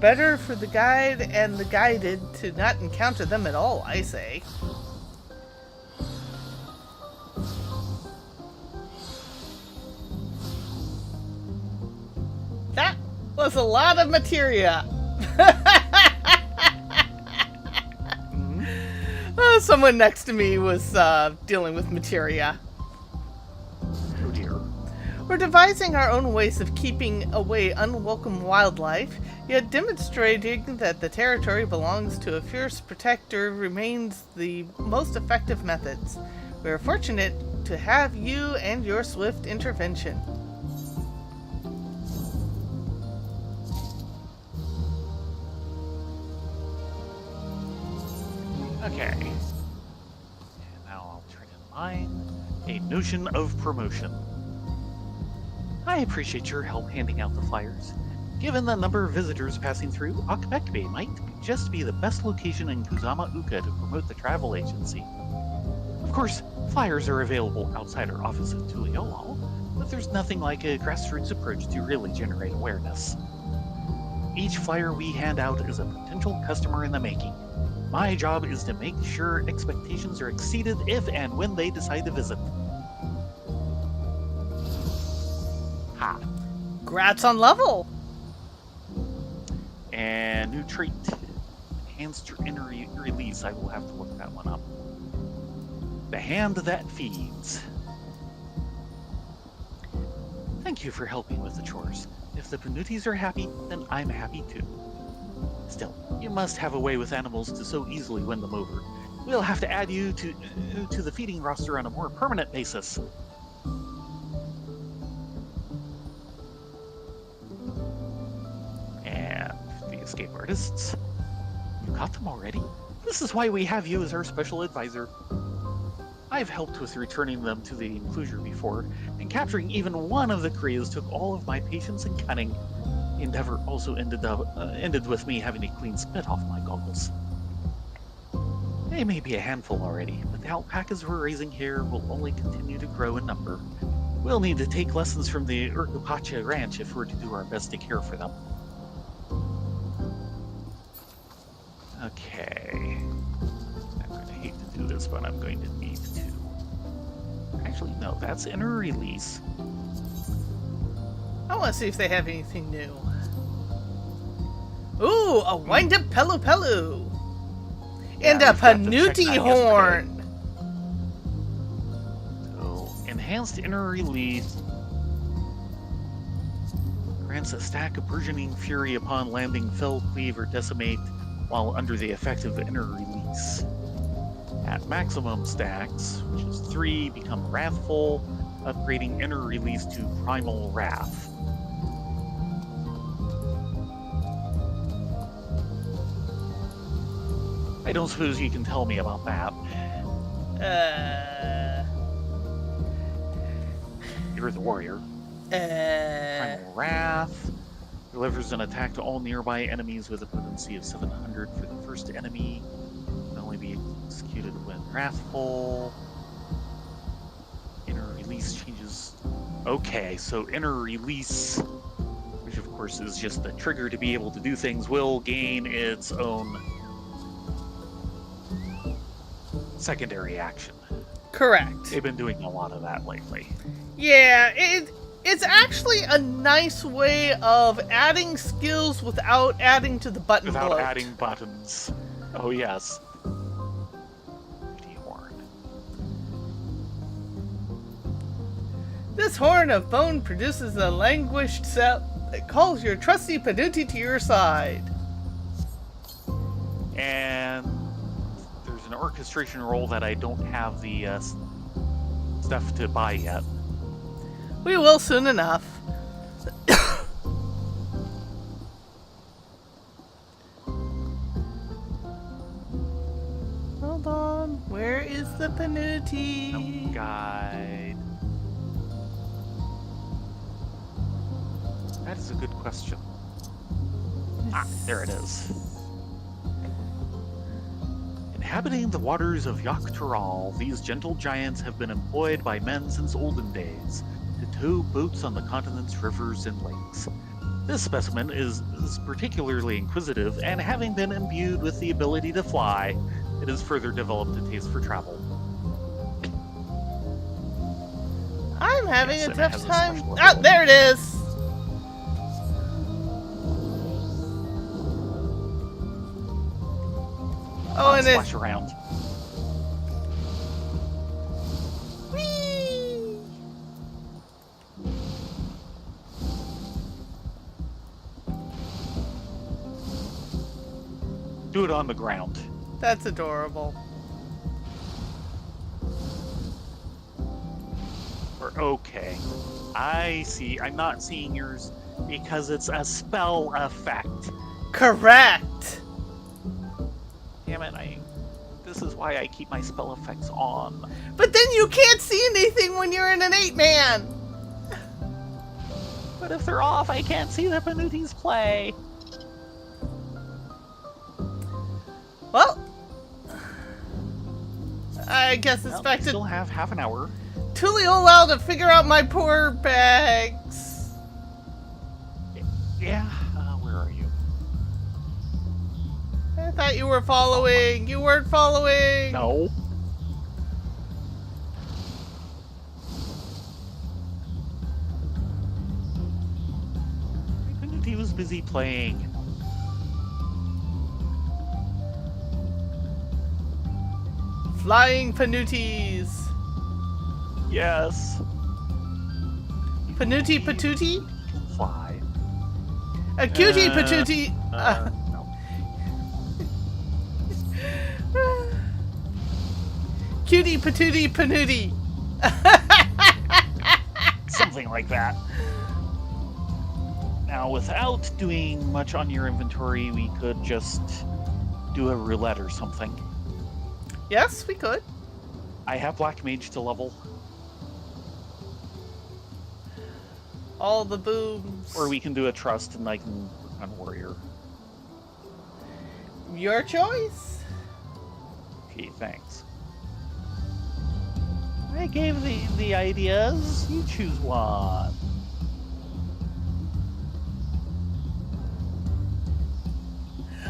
S1: Better for the guide and the guided to not encounter them at all, I say. was a lot of materia. Someone next to me was dealing with materia.
S2: Oh dear.
S1: We're devising our own ways of keeping away unwelcome wildlife, yet demonstrating that the territory belongs to a fierce protector remains the most effective methods. We are fortunate to have you and your swift intervention.
S2: Okay. And now I'll turn in mine. A notion of promotion. I appreciate your help handing out the flyers. Given the number of visitors passing through, Akbekbe might just be the best location in Kuzama Uka to promote the travel agency. Of course, flyers are available outside our office in Tuliolal, but there's nothing like a grassroots approach to really generate awareness. Each flyer we hand out is a potential customer in the making. My job is to make sure expectations are exceeded if and when they decide to visit. Ha!
S1: Grats on level!
S2: And new trait. Enhanced inner release. I will have to look that one up. The hand that feeds. Thank you for helping with the chores. If the Panutis are happy, then I'm happy too. Still, you must have a way with animals to so easily win them over. We'll have to add you to the feeding roster on a more permanent basis. And the escape artists. You caught them already? This is why we have you as our special advisor. I've helped with returning them to the enclosure before, and capturing even one of the Koreas took all of my patience and cunning. The endeavor also ended with me having to clean spit off my goggles. They may be a handful already, but the alpacas we're raising here will only continue to grow in number. We'll need to take lessons from the Urkupacha Ranch if we're to do our best to care for them. Okay. I'm going to hate to do this, but I'm going to need to. Actually, no, that's inner release.
S1: I want to see if they have anything new. Ooh, a wind-up Pelu Pelu!
S2: Yeah,
S1: And a
S2: we forgot to check
S1: Panuti
S2: that
S1: horn!
S2: So, enhanced inner release grants a stack of burgeoning fury upon landing fell, cleave, or decimate while under the effect of inner release. At maximum stacks, which is 3, become wrathful, upgrading inner release to primal wrath. I don't suppose you can tell me about that. You're the warrior. Primal wrath delivers an attack to all nearby enemies with a potency of 700 for the first enemy. Can only be executed when wrathful. Inner release changes. Okay, so inner release, which of course is just the trigger to be able to do things, will gain its own secondary action.
S1: Correct.
S2: They've been doing a lot of that lately.
S1: Yeah, it's actually a nice way of adding skills without adding to the button
S2: Without
S1: bloat.
S2: adding buttons. Oh yes. Horn.
S1: This horn of bone produces a languished sound that calls your trusty Panuti to your side.
S2: And there's an orchestration roll that I don't have the stuff to buy yet.
S1: We will soon enough. Hold on, where is the Panuti?
S2: Guide. That is a good question. Ah, there it is. Inhabiting the waters of Yaktural, these gentle giants have been employed by men since olden days to tow boats on the continent's rivers and lakes. This specimen is particularly inquisitive, and having been imbued with the ability to fly, it has further developed a taste for travel.
S1: I'm having
S2: Yes,
S1: a
S2: and it
S1: tough
S2: has a
S1: time.
S2: special
S1: Ah,
S2: ability.
S1: there it is. Oh,
S2: on,
S1: and
S2: splash around.
S1: Whee!
S2: Do it on the ground.
S1: That's adorable.
S2: Or okay. I see. I'm not seeing yours because it's a spell effect.
S1: Correct.
S2: Damn it, this is why I keep my spell effects on.
S1: But then you can't see anything when you're in an 8-man.
S2: But if they're off, I can't see the Panutis play.
S1: Well, I guess it's
S2: Well,
S1: back
S2: I
S1: to
S2: still have half an hour.
S1: Tulio to figure out my poor bags.
S2: Yeah, where are you?
S1: I thought you were following. You weren't following.
S2: No. Panuti was busy playing.
S1: Flying Panutis.
S2: Yes.
S1: Panuti Patootie?
S2: Can fly.
S1: A cutie Patootie.
S2: No.
S1: Cutie Patootie Panuti.
S2: Something like that. Now, without doing much on your inventory, we could just do a roulette or something.
S1: Yes, we could.
S2: I have Black Mage to level.
S1: All the booms.
S2: Or we can do a trust and I can run warrior.
S1: Your choice.
S2: Okay, thanks. I gave the ideas. You choose one.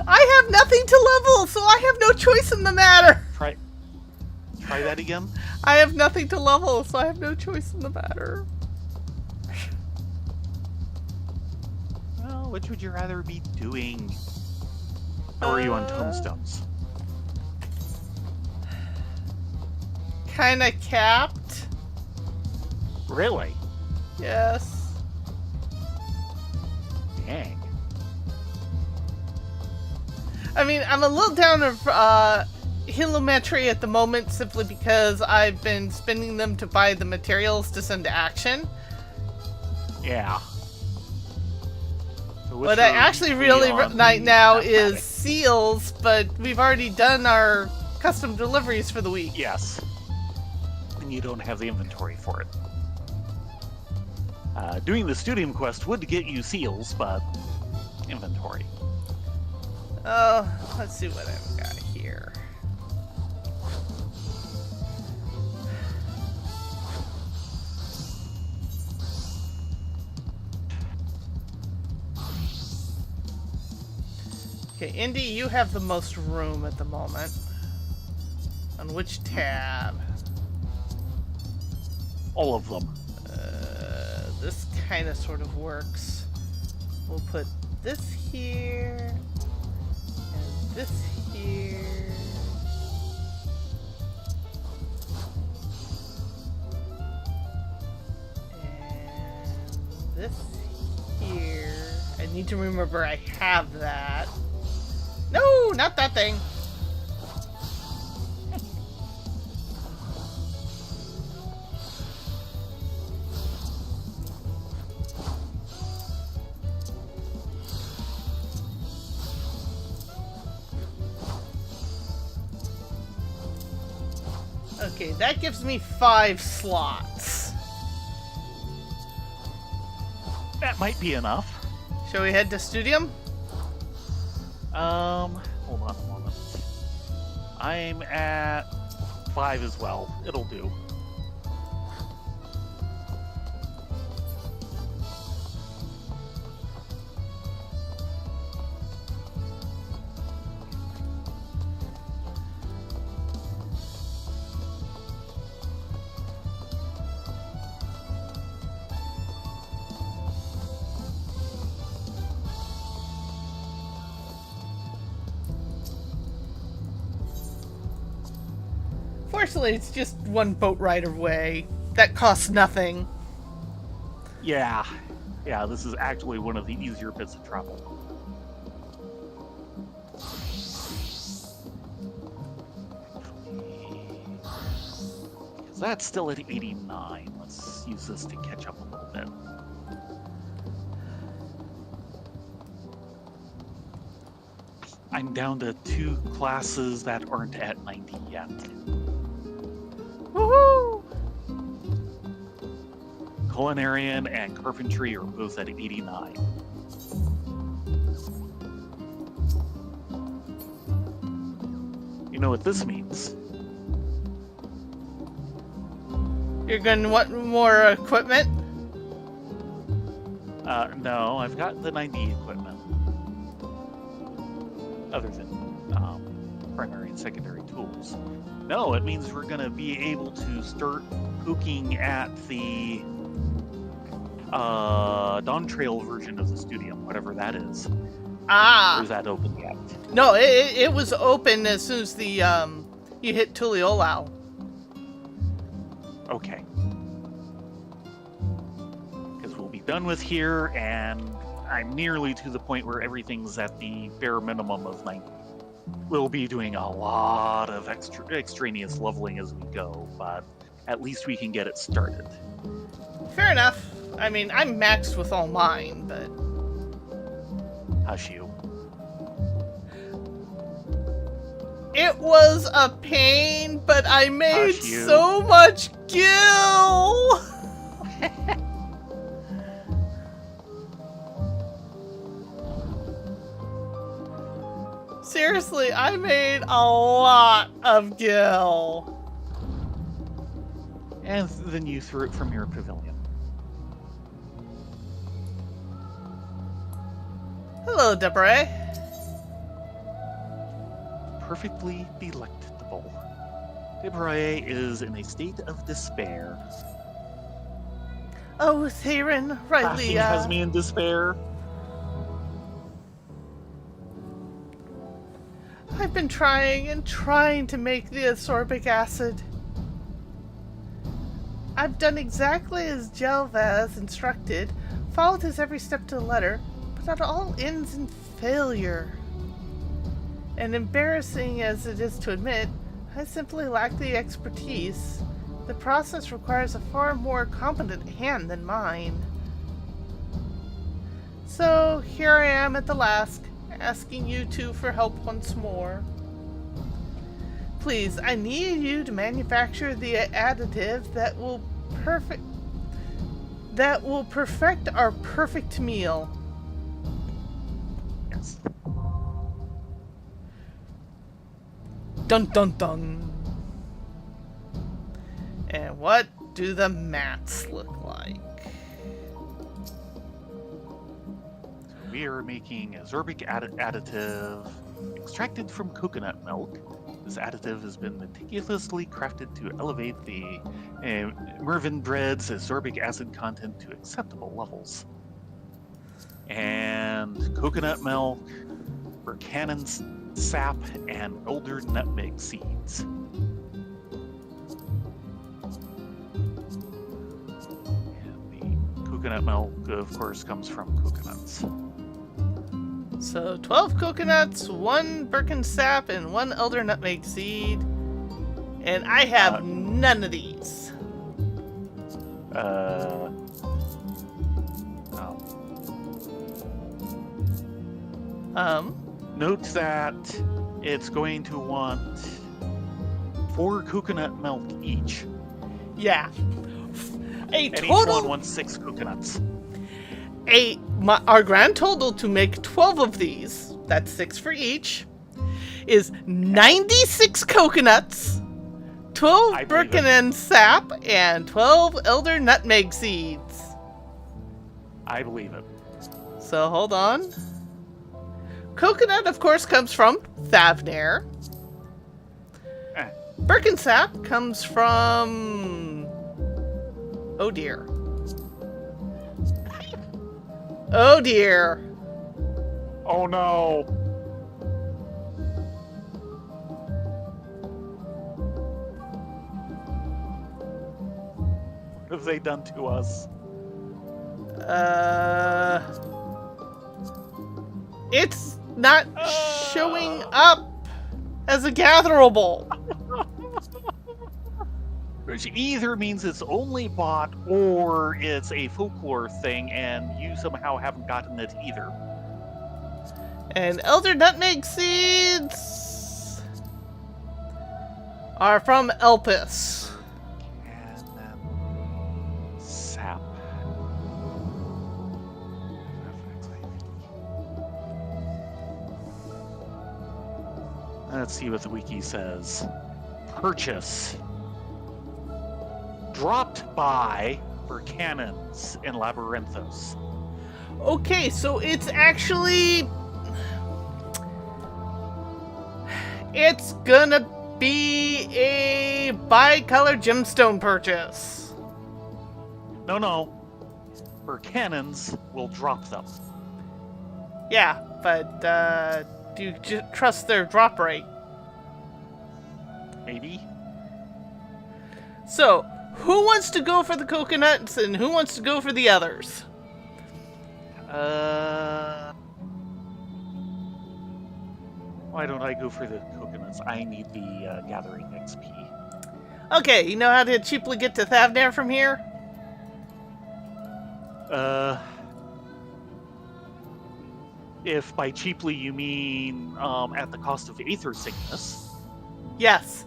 S1: I have nothing to level, so I have no choice in the matter.
S2: Try that again.
S1: I have nothing to level, so I have no choice in the matter.
S2: Well, which would you rather be doing? How are you on tombstones?
S1: Kinda capped.
S2: Really?
S1: Yes.
S2: Dang.
S1: I mean, I'm a little down of Hilometry at the moment simply because I've been spending them to buy the materials to send to action.
S2: Yeah. So
S1: What I actually really right now is
S2: mathematics?
S1: seals, but we've already done our custom deliveries for the week.
S2: Yes. And you don't have the inventory for it. Doing the Studium quest would get you seals, but inventory.
S1: Oh, let's see what I've got here. Okay, Indy, you have the most room at the moment. On which tab?
S2: All of them.
S1: This kind of sort of works. We'll put this here, and this here. And this here. I need to remember I have that. No, not that thing. Okay, that gives me 5 slots.
S2: That might be enough.
S1: Shall we head to Studium?
S2: Hold on a moment. I'm at 5 as well. It'll do.
S1: Fortunately, it's just one boat ride away. That costs nothing.
S2: Yeah. Yeah, this is actually one of the easier bits of travel. Because that's still at 89. Let's use this to catch up a little bit. I'm down to 2 classes that aren't at 90 yet.
S1: Woohoo!
S2: Culinarian and carpentry are both at 89. You know what this means?
S1: You're gonna want more equipment?
S2: No, I've got the 90 equipment. Other than primary and secondary tools. No, it means we're gonna be able to start poking at the Dawn Trail version of the studio, whatever that is.
S1: Ah.
S2: Or is that open yet?
S1: No, it was open as soon as the you hit Tuliolau.
S2: Okay. Because we'll be done with here, and I'm nearly to the point where everything's at the bare minimum of 90. We'll be doing a lot of extraneous leveling as we go, but at least we can get it started.
S1: Fair enough. I mean, I'm maxed with all mine, but...
S2: Hush you.
S1: It was a pain, but I made
S2: Hush you.
S1: so much gil! Seriously, I made a lot of gil.
S2: And then you threw it from your pavilion.
S1: Hello, Debray.
S2: Perfectly delectable. Debray is in a state of despair.
S1: Oh, Theron, rightly,
S2: Laughing has me in despair.
S1: I've been trying and trying to make the ascorbic acid. I've done exactly as Jelvaz instructed, followed his every step to the letter, but it all ends in failure. And embarrassing as it is to admit, I simply lack the expertise. The process requires a far more competent hand than mine. So here I am at the last, asking you two for help once more. Please, I need you to manufacture the additive that will perfect our perfect meal.
S2: Yes.
S1: Dun dun dun. And what do the mats look like?
S2: We are making a Zorbic additive extracted from coconut milk. This additive has been meticulously crafted to elevate the Mervyn bread's ascorbic acid content to acceptable levels. And coconut milk, Burkanan sap, and elder nutmeg seeds. And the coconut milk, of course, comes from coconuts.
S1: So 12 coconuts, 1 Birkin sap, and 1 elder nutmeg seed. And I have none of these.
S2: Note that it's going to want 4 coconut milk each.
S1: Yeah.
S2: And each one wants 6 coconuts.
S1: Our grand total to make 12 of these, that's 6 for each, is 96 coconuts, 12 Birkin sap, and 12 elder nutmeg seeds.
S2: I believe it.
S1: So hold on. Coconut, of course, comes from Thavnair. Birkin sap comes from... Oh dear. Oh dear.
S2: Oh no. have they done to us?
S1: It's not showing up as a gatherable.
S2: Which either means it's only bought or it's a folklore thing and you somehow haven't gotten it either.
S1: And elder nutmeg seeds are from Elpis.
S2: And then sap. Let's see what the wiki says. Purchase. Dropped by for cannons in Labyrinthos.
S1: Okay, so it's actually... It's gonna be a bi-color gemstone purchase.
S2: No. For cannons, we'll drop them.
S1: Yeah, but do you trust their drop rate?
S2: Maybe?
S1: So, who wants to go for the coconuts and who wants to go for the others?
S2: Why don't I go for the coconuts? I need the gathering XP.
S1: Okay, you know how to cheaply get to Thavner from here?
S2: If by cheaply you mean at the cost of Aether Sickness.
S1: Yes.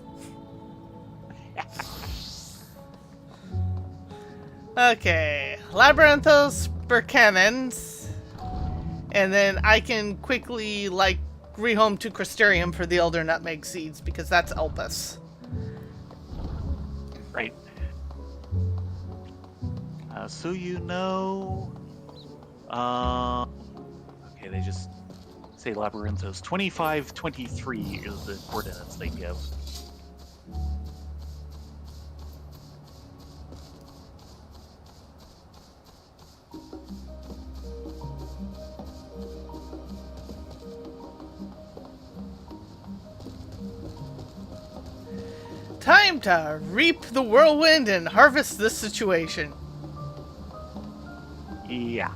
S1: Okay, Labyrinthos Burcannons, and then I can quickly, like, rehome to Crystarium for the Elder Nutmeg Seeds, because that's Elpis.
S2: Right. So you know... okay, they just say Labyrinthos. 2523 is the coordinates they give.
S1: Time to reap the whirlwind and harvest this situation.
S2: Yeah.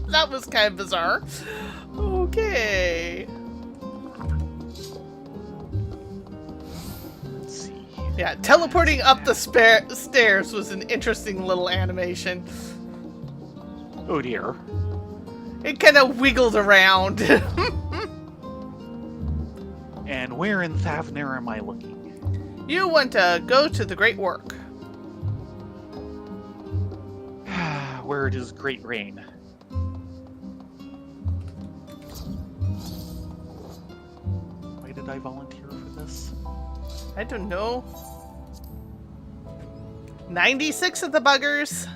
S1: That was kind of bizarre. Okay.
S2: Let's see.
S1: Yeah, teleporting up the stairs was an interesting little animation.
S2: Oh dear.
S1: It kind of wiggled around.
S2: And where in Thavner am I looking?
S1: You want to go to the Great Work.
S2: Where it is Great Rain. Why did I volunteer for this?
S1: I don't know. 96 of the buggers.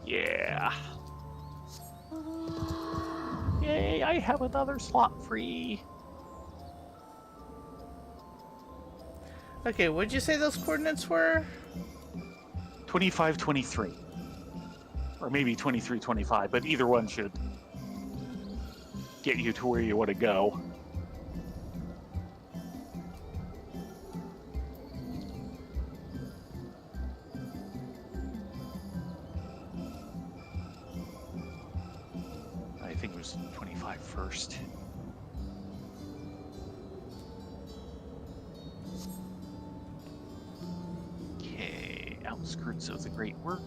S2: Yeah. Yay, I have another slot free.
S1: Okay, what'd you say those coordinates were?
S2: 2523. Or maybe 2325, but either one should get you to where you want to go. I think it was 25 first. Okay, outskirts of the Great Work.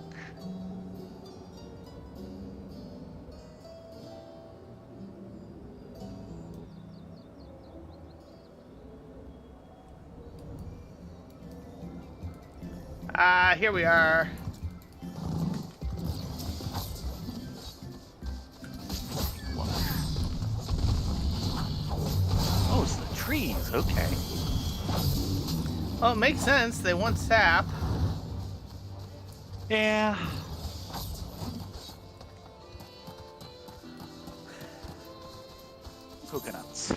S1: Here we are.
S2: Oh, it's the trees, okay.
S1: Well, it makes sense. They want sap.
S2: Yeah. coconuts.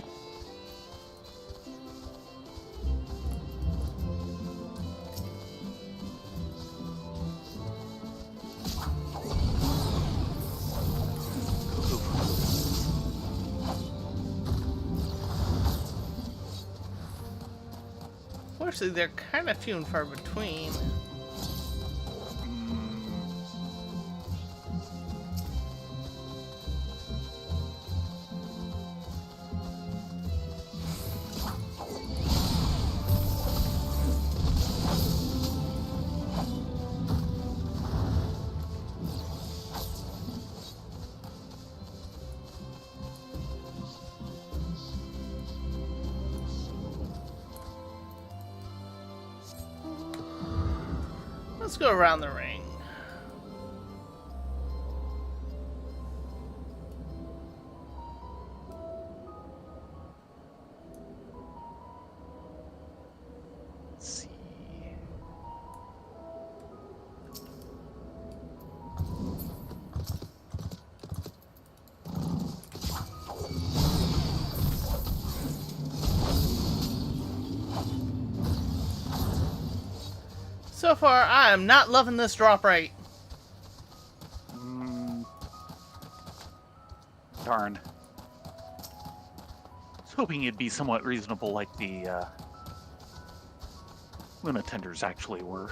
S1: Fortunately, they're kind of few and far between. Let's go around the ring.
S2: Let's see.
S1: So far, I am not loving this drop rate.
S2: Darn. I was hoping it'd be somewhat reasonable like the Luna tenders actually were.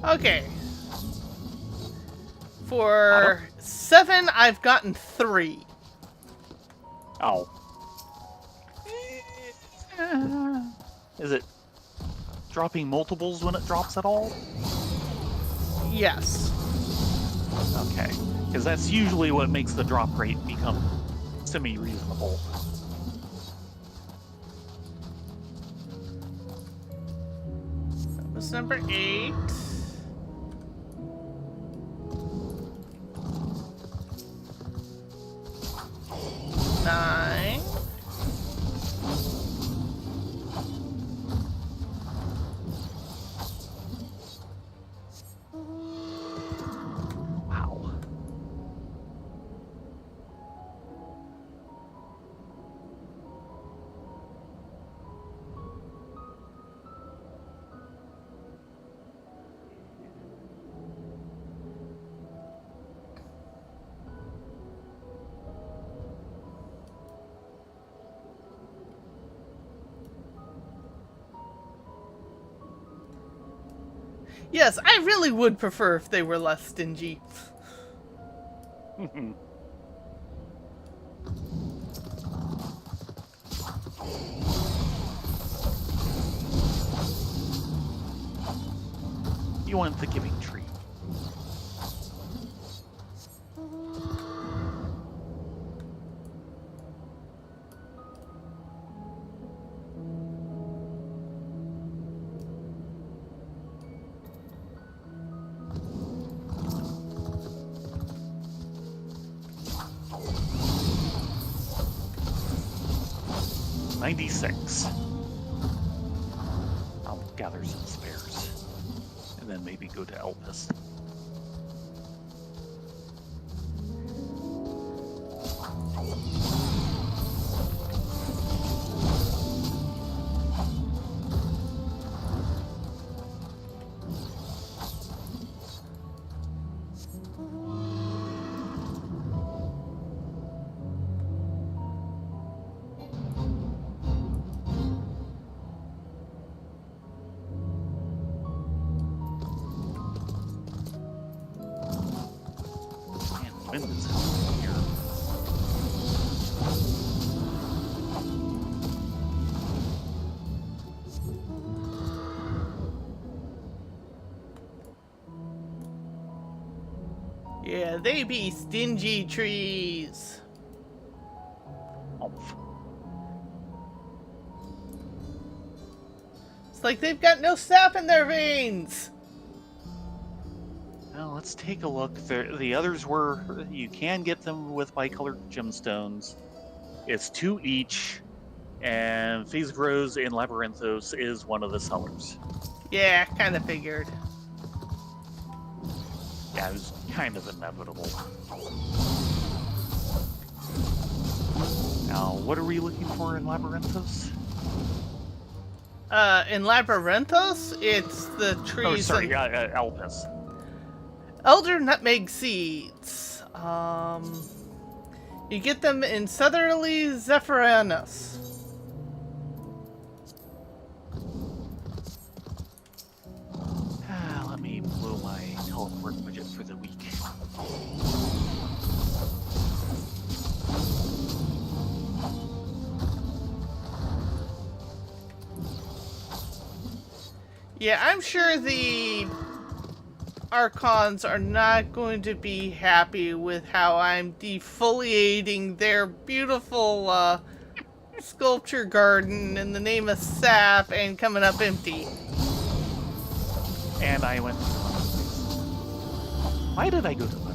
S1: Okay. For 7, I've gotten 3.
S2: Oh. Is it dropping multiples when it drops at all?
S1: Yes.
S2: Okay. Because that's usually what makes the drop rate become semi-reasonable.
S1: That was number 8. Nine.
S2: Wow.
S1: Yes, I really would prefer if they were less stingy.
S2: You want the giving tree. $96. I'll gather some spares. And then maybe go to Elpis. wind is coming here.
S1: Yeah, they be stingy trees.
S2: Oomph.
S1: It's like they've got no sap in their veins.
S2: Now let's take a look. The others were, you can get them with bicolored gemstones. It's 2 each, and Phased Rose in Labyrinthos is one of the sellers.
S1: Yeah, kind of figured.
S2: Yeah, it was kind of inevitable. Now, what are we looking for in Labyrinthos?
S1: In Labyrinthos, it's the trees.
S2: Oh, sorry, Elpis.
S1: Elder nutmeg seeds. You get them in Southerly Zephyrinus.
S2: Let me blow my teleport budget for the week.
S1: Yeah, I'm sure the Archons are not going to be happy with how I'm defoliating their beautiful sculpture garden in the name of sap and coming up empty.
S2: And I went to the wrong place. Why did I go to the wrong place?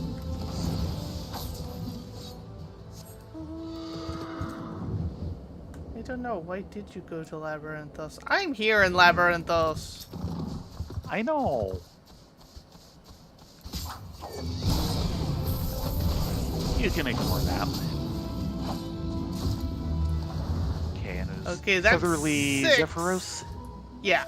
S1: I don't know. Why did you go to Labyrinthos? I'm here in Labyrinthos.
S2: I know. You can ignore that. Okay, and it was
S1: Okay, that's
S2: Southerly
S1: 6.
S2: Zephyros.
S1: Yeah.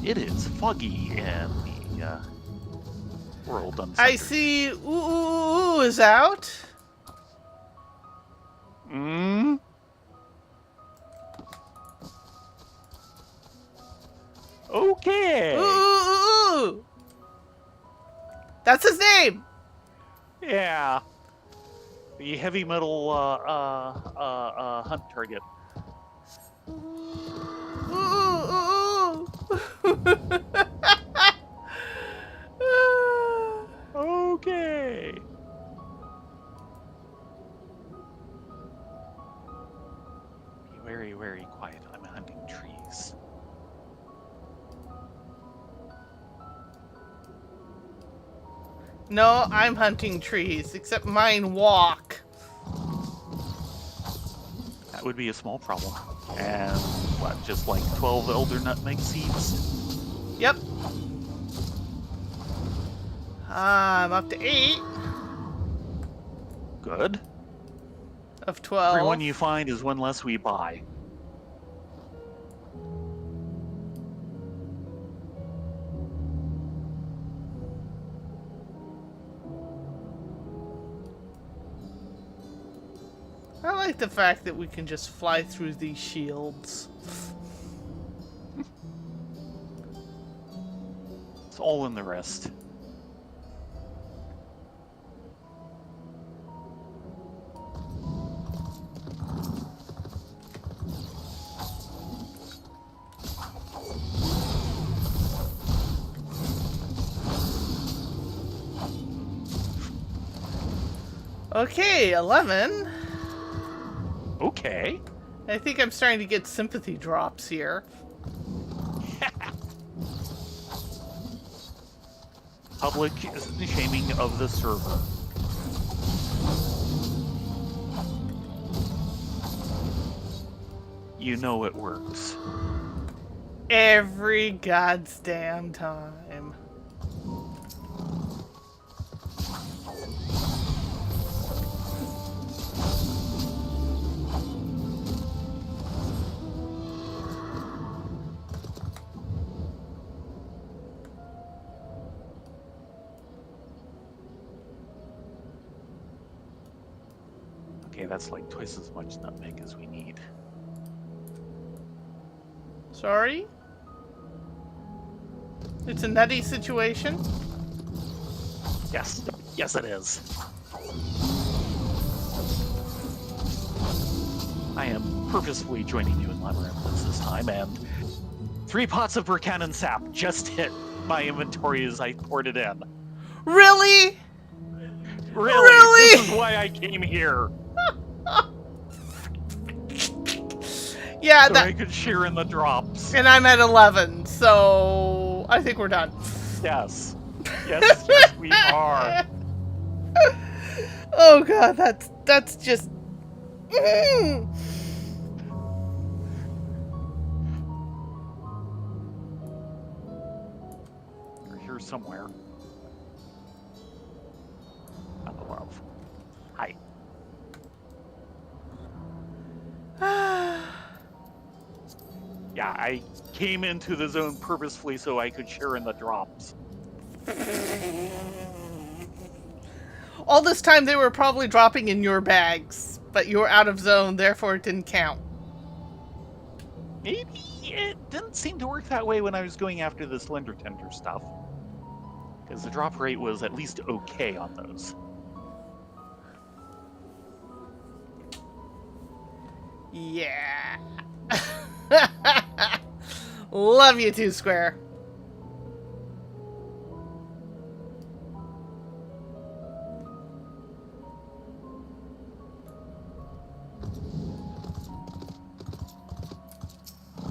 S2: It is foggy in the world.
S1: I see Ooh is out.
S2: Mm? Okay.
S1: Ooh. That's his name.
S2: Yeah. The heavy metal hunt target.
S1: Ooh.
S2: Okay. Be very, very quiet. I'm hunting trees.
S1: No, I'm hunting trees, except mine walk.
S2: That would be a small problem. And what, just like 12 elder nutmeg seeds?
S1: Yep. I'm up to 8
S2: Good.
S1: of 12.
S2: Every one you find is one less we buy.
S1: I like the fact that we can just fly through these shields.
S2: It's all in the rest.
S1: Okay, 11.
S2: Okay.
S1: I think I'm starting to get sympathy drops here.
S2: Public shaming of the server. You know it works.
S1: Every goddamn time.
S2: Okay, that's like twice as much nutmeg as we need.
S1: Sorry? It's a nutty situation?
S2: Yes. Yes, it is. I am purposefully joining you in Labyrinthus this time, and 3 pots of Burkanan sap just hit my inventory as I poured it in.
S1: Really?
S2: Really? This is why I came here.
S1: Yeah,
S2: so I could share in the drops.
S1: And I'm at 11, so I think we're done.
S2: Yes. Yes, yes, we are.
S1: Oh god, that's just...
S2: They're here somewhere. Not the love. Hi. Yeah, I came into the zone purposefully so I could share in the drops.
S1: All this time they were probably dropping in your bags, but you were out of zone, therefore it didn't count.
S2: Maybe it didn't seem to work that way when I was going after the Slender Tender stuff. Because the drop rate was at least okay on those.
S1: Yeah. Love you too, Square.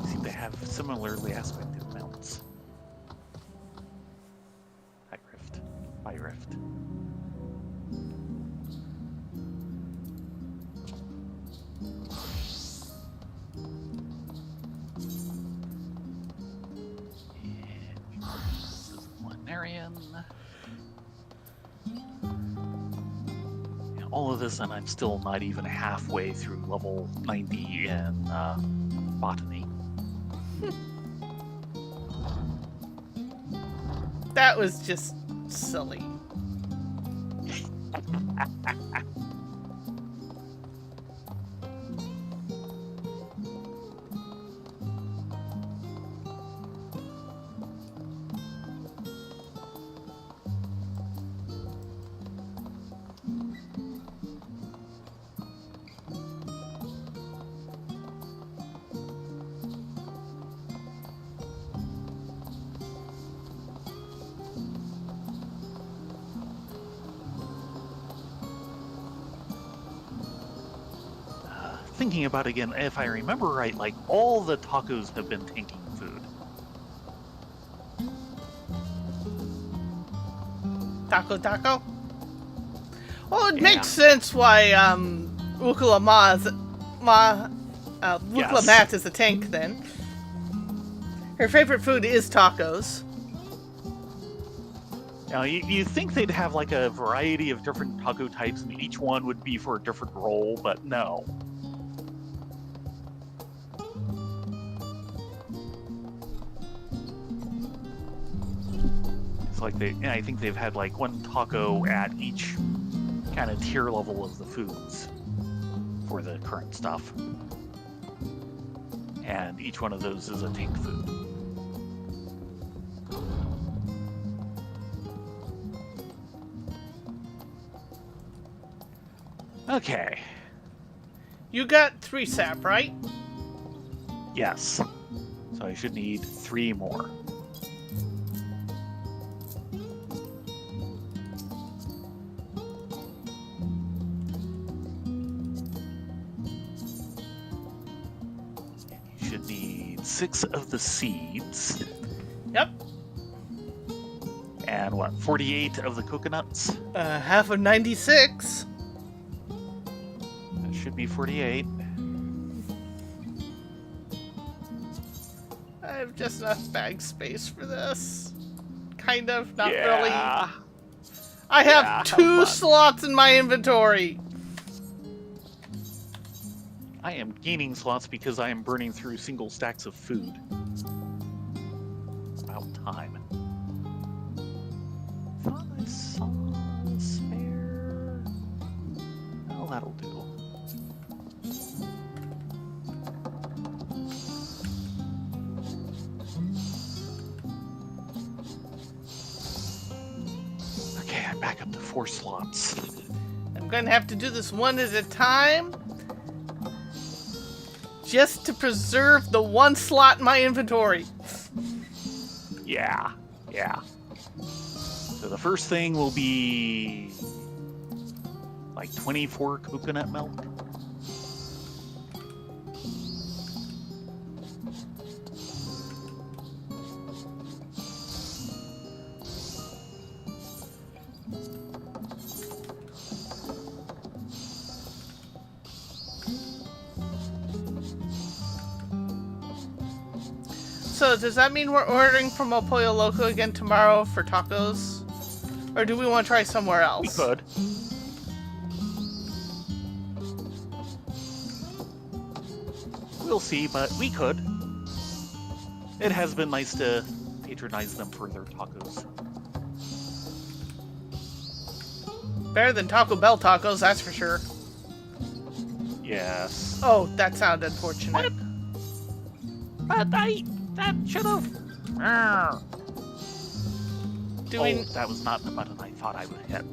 S2: Seem to have similarly aspected mounts. High Rift. High Rift. All of this, and I'm still not even halfway through level 90 in botany.
S1: That was just silly.
S2: Thinking about it again, if I remember right, like all the tacos have been tanking food.
S1: Taco? Well, it makes sense why Wukala Mat is a tank then. Her favorite food is tacos.
S2: Now, you think they'd have like a variety of different taco types and each one would be for a different role, but no. Like I think they've had like one taco at each kind of tier level of the foods for the current stuff. And each one of those is a tank food. Okay.
S1: You got 3 sap, right?
S2: Yes. So I should need 3 more. You should need 6 of the seeds.
S1: Yep.
S2: And what, 48 of the coconuts?
S1: Half of 96.
S2: That should be 48.
S1: I have just enough bag space for this. Kind of, not
S2: Yeah.
S1: really. I have 2 slots in my inventory.
S2: I am gaining slots because I am burning through single stacks of food. About time. Thought I saw a spare. Well, that'll do. I'm back up to 4 slots.
S1: I'm gonna have to do this one at a time, just to preserve the 1 slot in my inventory.
S2: Yeah. So the first thing will be like 24 coconut milk.
S1: So does that mean we're ordering from El Pollo Loco again tomorrow for tacos? Or do we want to try somewhere else?
S2: We could. We'll see, but we could. It has been nice to patronize them for their tacos.
S1: Better than Taco Bell tacos, that's for sure.
S2: Yes.
S1: Oh, that sounded unfortunate.
S2: But that should have. That was not the button I thought I would hit.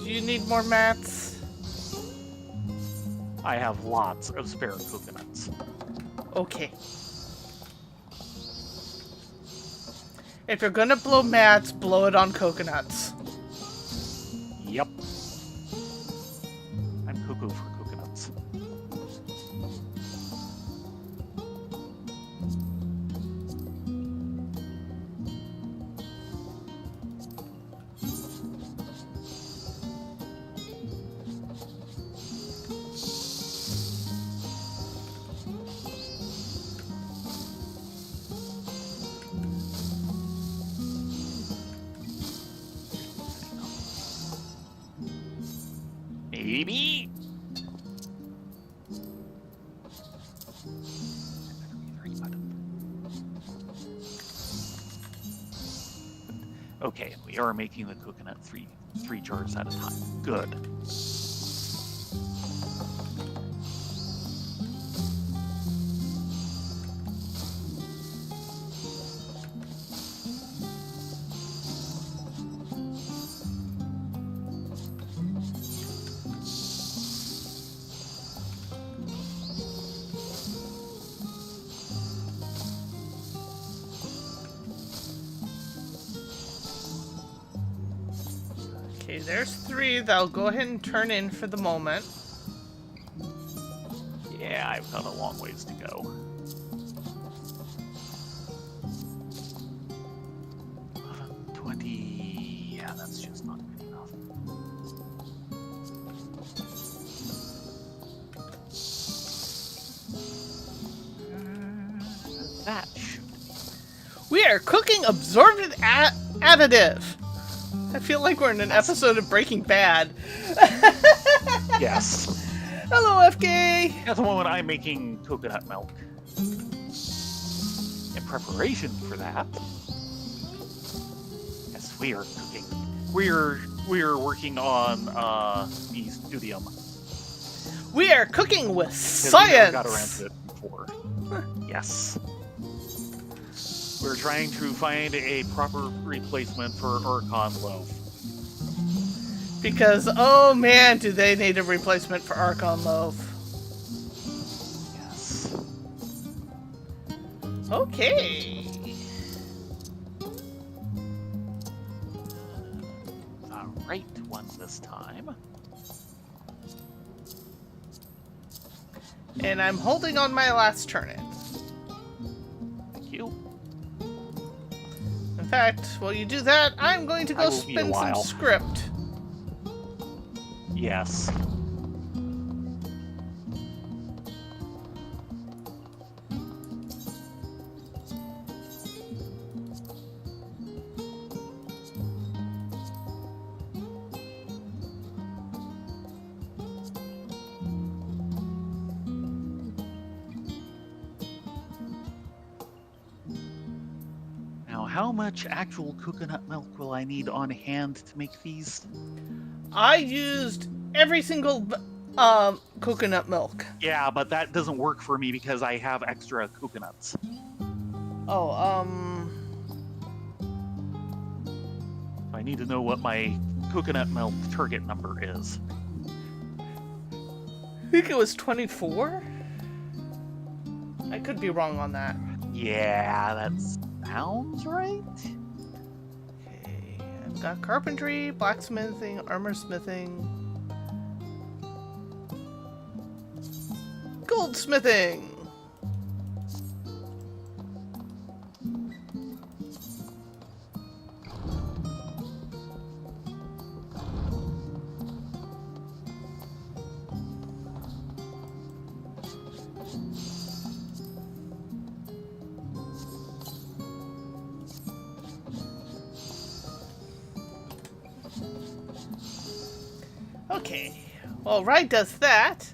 S1: Do you need more mats?
S2: I have lots of spare coconuts.
S1: Okay. If you're gonna blow mats, blow it on coconuts.
S2: Yep. I'm cuckoo for coconuts. Maybe. Okay, we are making the coconut three jars at a time. Good.
S1: Okay, there's 3 that'll go ahead and turn in for the moment.
S2: Yeah, I've got a long ways to go. 20. Yeah, that's just not good enough. That should.
S1: We are cooking absorbent additive. I feel like we're in an episode of Breaking Bad.
S2: Yes.
S1: Hello, FK!
S2: At the moment, I'm making coconut milk. In preparation for that, yes, we are cooking. We're working on the studium.
S1: We are cooking with
S2: We
S1: science!
S2: never got around to it before. Yes. We're trying to find a proper replacement for Archon loaf.
S1: Because, oh man, do they need a replacement for Archon Loaf.
S2: Yes.
S1: Okay.
S2: The right one this time.
S1: And I'm holding on my last turn-in.
S2: Thank you.
S1: In fact, while you do that, I'm going to
S2: I
S1: go
S2: will be a
S1: spin some
S2: while.
S1: script.
S2: Yes. Now, how much actual coconut milk will I need on hand to make these?
S1: I used every single coconut milk.
S2: Yeah, but that doesn't work for me because I have extra coconuts.
S1: Oh,
S2: need to know what my coconut milk target number is.
S1: I think it was 24? I could be wrong on that.
S2: Yeah, that sounds right.
S1: Okay, I've got carpentry, blacksmithing, armor smithing, goldsmithing. Okay, while Rye does that,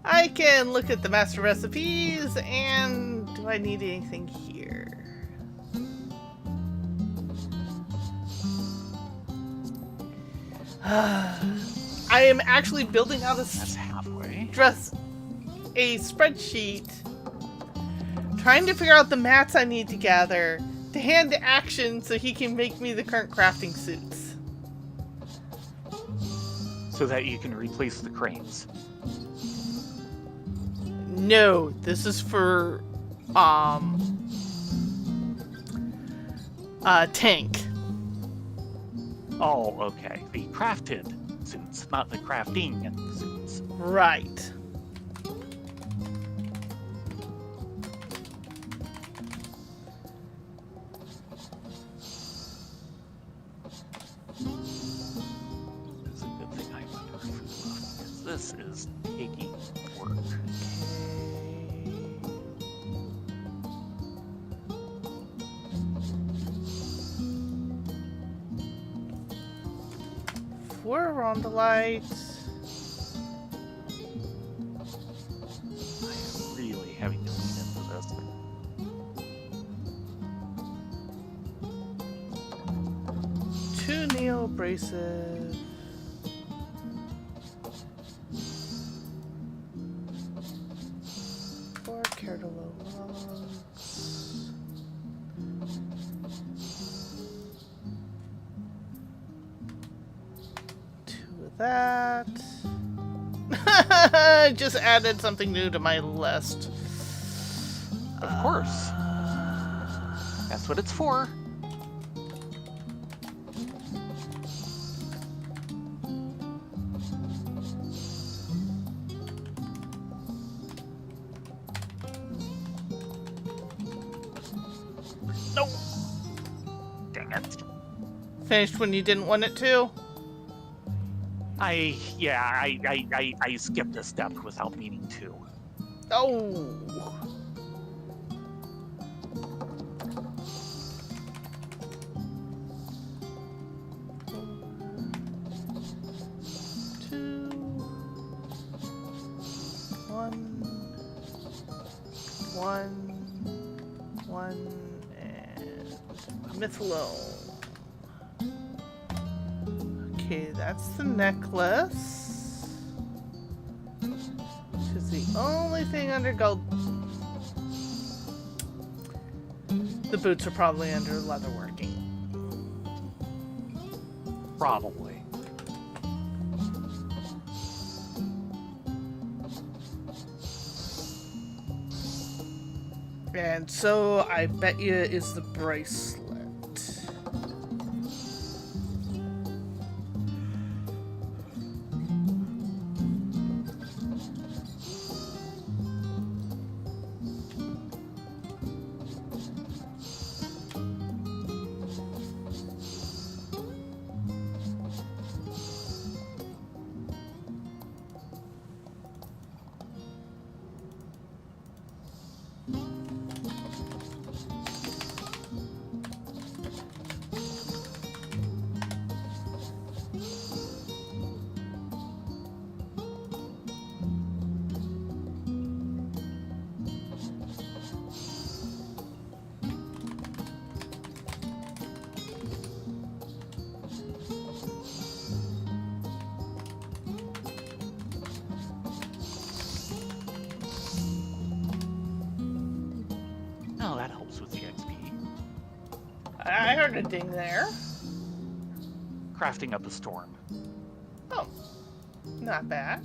S1: I can look at the master recipes, and do I need anything here? I am actually building out
S2: That's halfway.
S1: a spreadsheet, trying to figure out the mats I need to gather to hand to Action so he can make me the current crafting suits.
S2: So that you can replace the cranes.
S1: No, this is for tank.
S2: Oh, okay. The crafted suits, not the crafting suits.
S1: Right.
S2: It's a good thing I went for food left, because this is taking work.
S1: Four rondelites.
S2: I am really having to lean into this.
S1: 2 neo abrasive. 4 Cardolo logs. 2 of that. Just added something new to my list.
S2: Of course. That's what it's for. Nope. Dang it.
S1: Finished when you didn't want it to?
S2: I skipped a step without meaning to.
S1: Oh. Two. 1. 1, and Mythalone. Okay, that's the necklace. Which is the only thing under gold. The boots are probably under leatherworking.
S2: Probably.
S1: And so I bet you is the bracelet.
S2: Oh, that helps with the XP.
S1: I heard a ding there.
S2: crafting up a storm.
S1: Oh, not bad.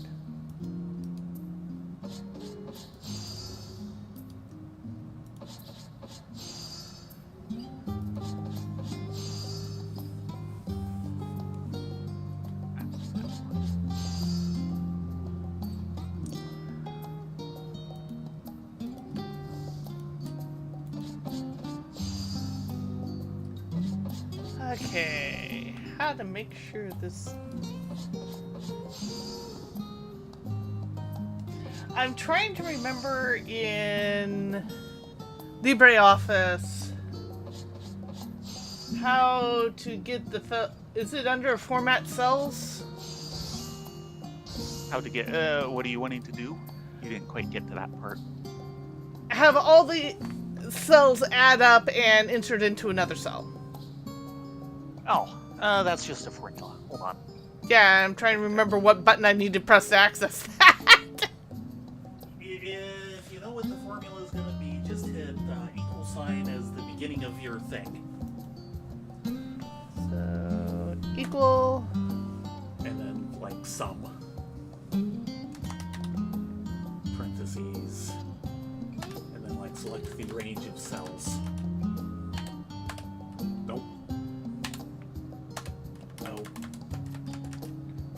S1: Okay, how to make sure this... I'm trying to remember in LibreOffice how to get the... Is it under format cells?
S2: How to get, what are you wanting to do? You didn't quite get to that part.
S1: Have all the cells add up and insert into another cell.
S2: Oh, that's just a formula. Hold on.
S1: Yeah, I'm trying to remember what button I need to press to access that.
S3: If you know what the formula is going to be, just hit equal sign as the beginning of your thing.
S1: So, equal...
S3: And then, like, sum. Parentheses. And then, like, select the range of cells. Nope. No.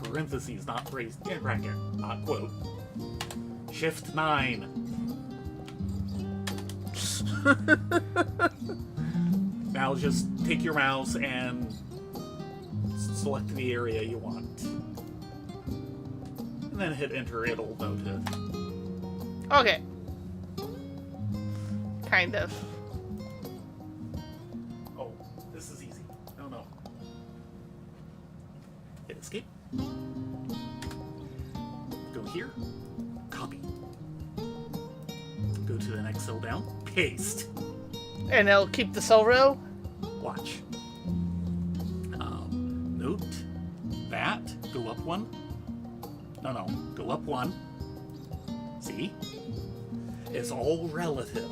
S3: Parentheses, not raised bracket, not quote. Shift 9. Now just take your mouse and select the area you want. And then hit enter, it'll note it.
S1: Okay. Kind of.
S3: Oh, this is easy. No. Hit escape. Go here. Copy. Go to the next cell down. Paste.
S1: And it'll keep the cell row?
S3: Watch. Note that. Go up one. No. Go up one. See? It's all relative.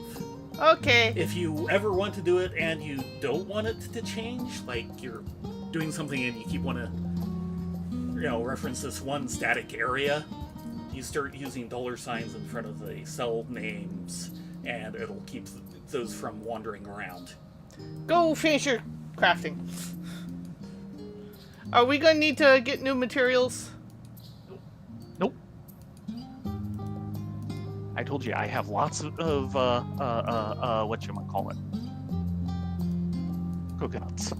S1: Okay.
S3: If you ever want to do it and you don't want it to change, like you're doing something and you keep want to, reference this one static area, you start using $signs in front of the cell names, and it'll keep those from wandering around.
S1: Go finish your crafting. Are we going to need to get new materials?
S2: Nope. I told you, I have lots of whatchamacallit, coconuts.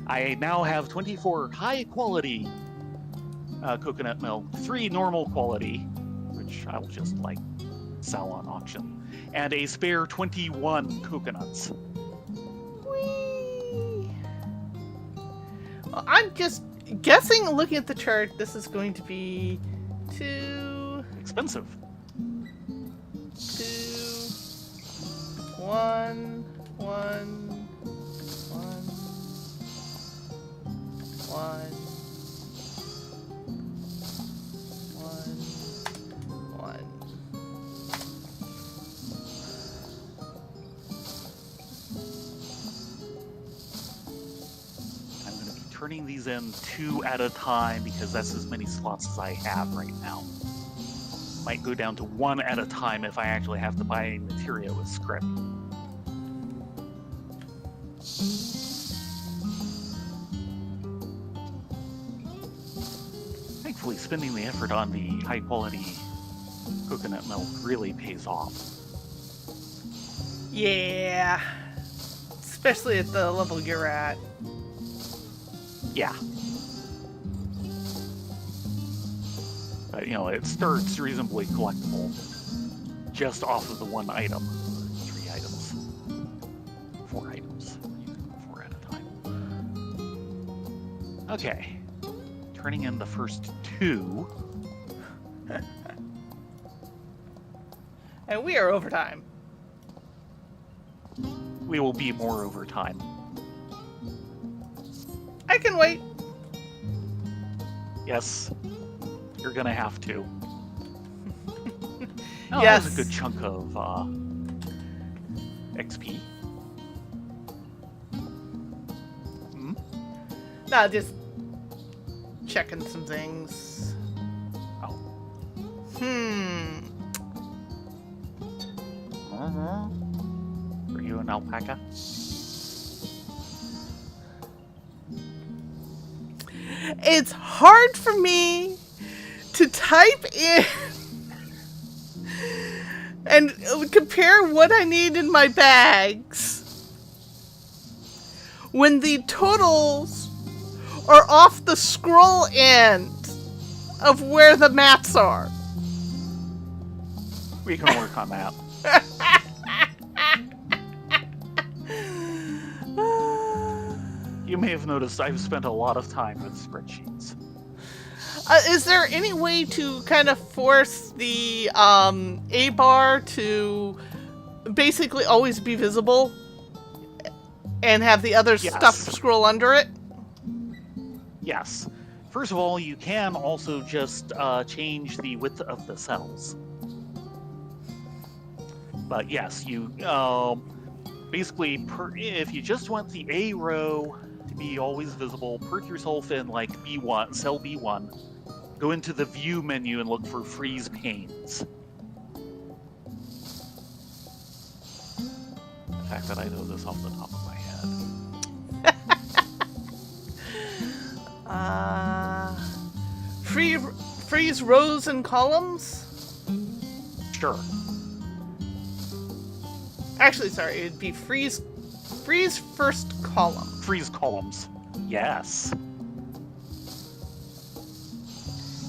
S2: I now have 24 high quality coconut milk, 3 normal quality, which I will just sell on auction, and a spare 21 coconuts.
S1: Whee! Well, I'm just guessing, looking at the chart, this is going to be
S2: Expensive.
S1: 2, 1, 1, 1.
S2: Turning these in 2 at a time because that's as many slots as I have right now. Might go down to 1 at a time if I actually have to buy materia with script. Thankfully, spending the effort on the high quality coconut milk really pays off.
S1: Yeah. Especially at the level you're at.
S2: Yeah. But, it starts reasonably collectible just off of the 1 item. 3 items. 4 items. 4 at a time. Okay. Turning in the first 2.
S1: And we are overtime.
S2: We will be more over time.
S1: I can wait.
S2: Yes. You're gonna have to. Oh,
S1: Yes.
S2: That was a good chunk of XP.
S1: No, just checking some things.
S2: Oh. Are you an alpaca?
S1: It's hard for me to type in and compare what I need in my bags when the totals are off the scroll end of where the maps are.
S2: We can work on that. You may have noticed I've spent a lot of time with spreadsheets.
S1: Is there any way to kind of force the A bar to basically always be visible and have the other
S2: Yes.
S1: stuff scroll under it?
S2: Yes. First of all, you can also just change the width of the cells. But yes, you basically, if you just want the A row to be always visible, put yourself in like B1, cell B1, go into the view menu and look for freeze panes. The fact that I know this off the top of my head.
S1: Freeze rows and columns?
S2: Sure.
S1: Actually, sorry, it'd be freeze first column.
S2: Freeze columns. Yes.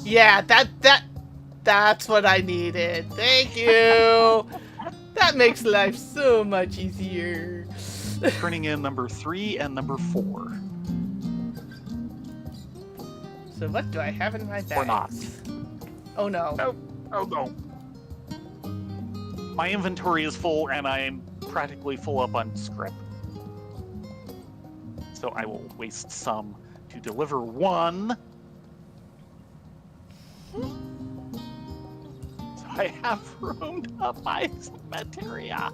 S1: Yeah, that's what I needed. Thank you. That makes life so much easier.
S2: Turning in number 3 and number 4.
S1: So what do I have in my bag?
S2: Or not.
S1: Oh no.
S2: Oh no. My inventory is full and I'm practically full up on script. So I will waste some to deliver 1. So I have roomed up my cemeteria.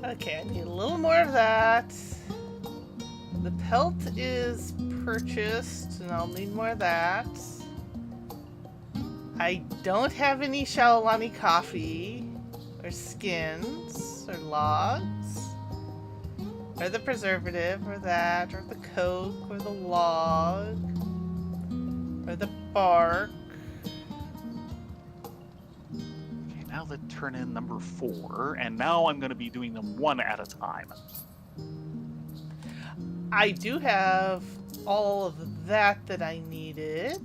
S1: Okay, I need a little more of that. The pelt is purchased, and I'll need more of that. I don't have any Shaolani coffee, or skins, or logs, or the preservative, or that, or the coke, or the log, or the bark.
S2: Okay, now let's turn in number 4, and now I'm going to be doing them one at a time.
S1: I do have all of that I needed.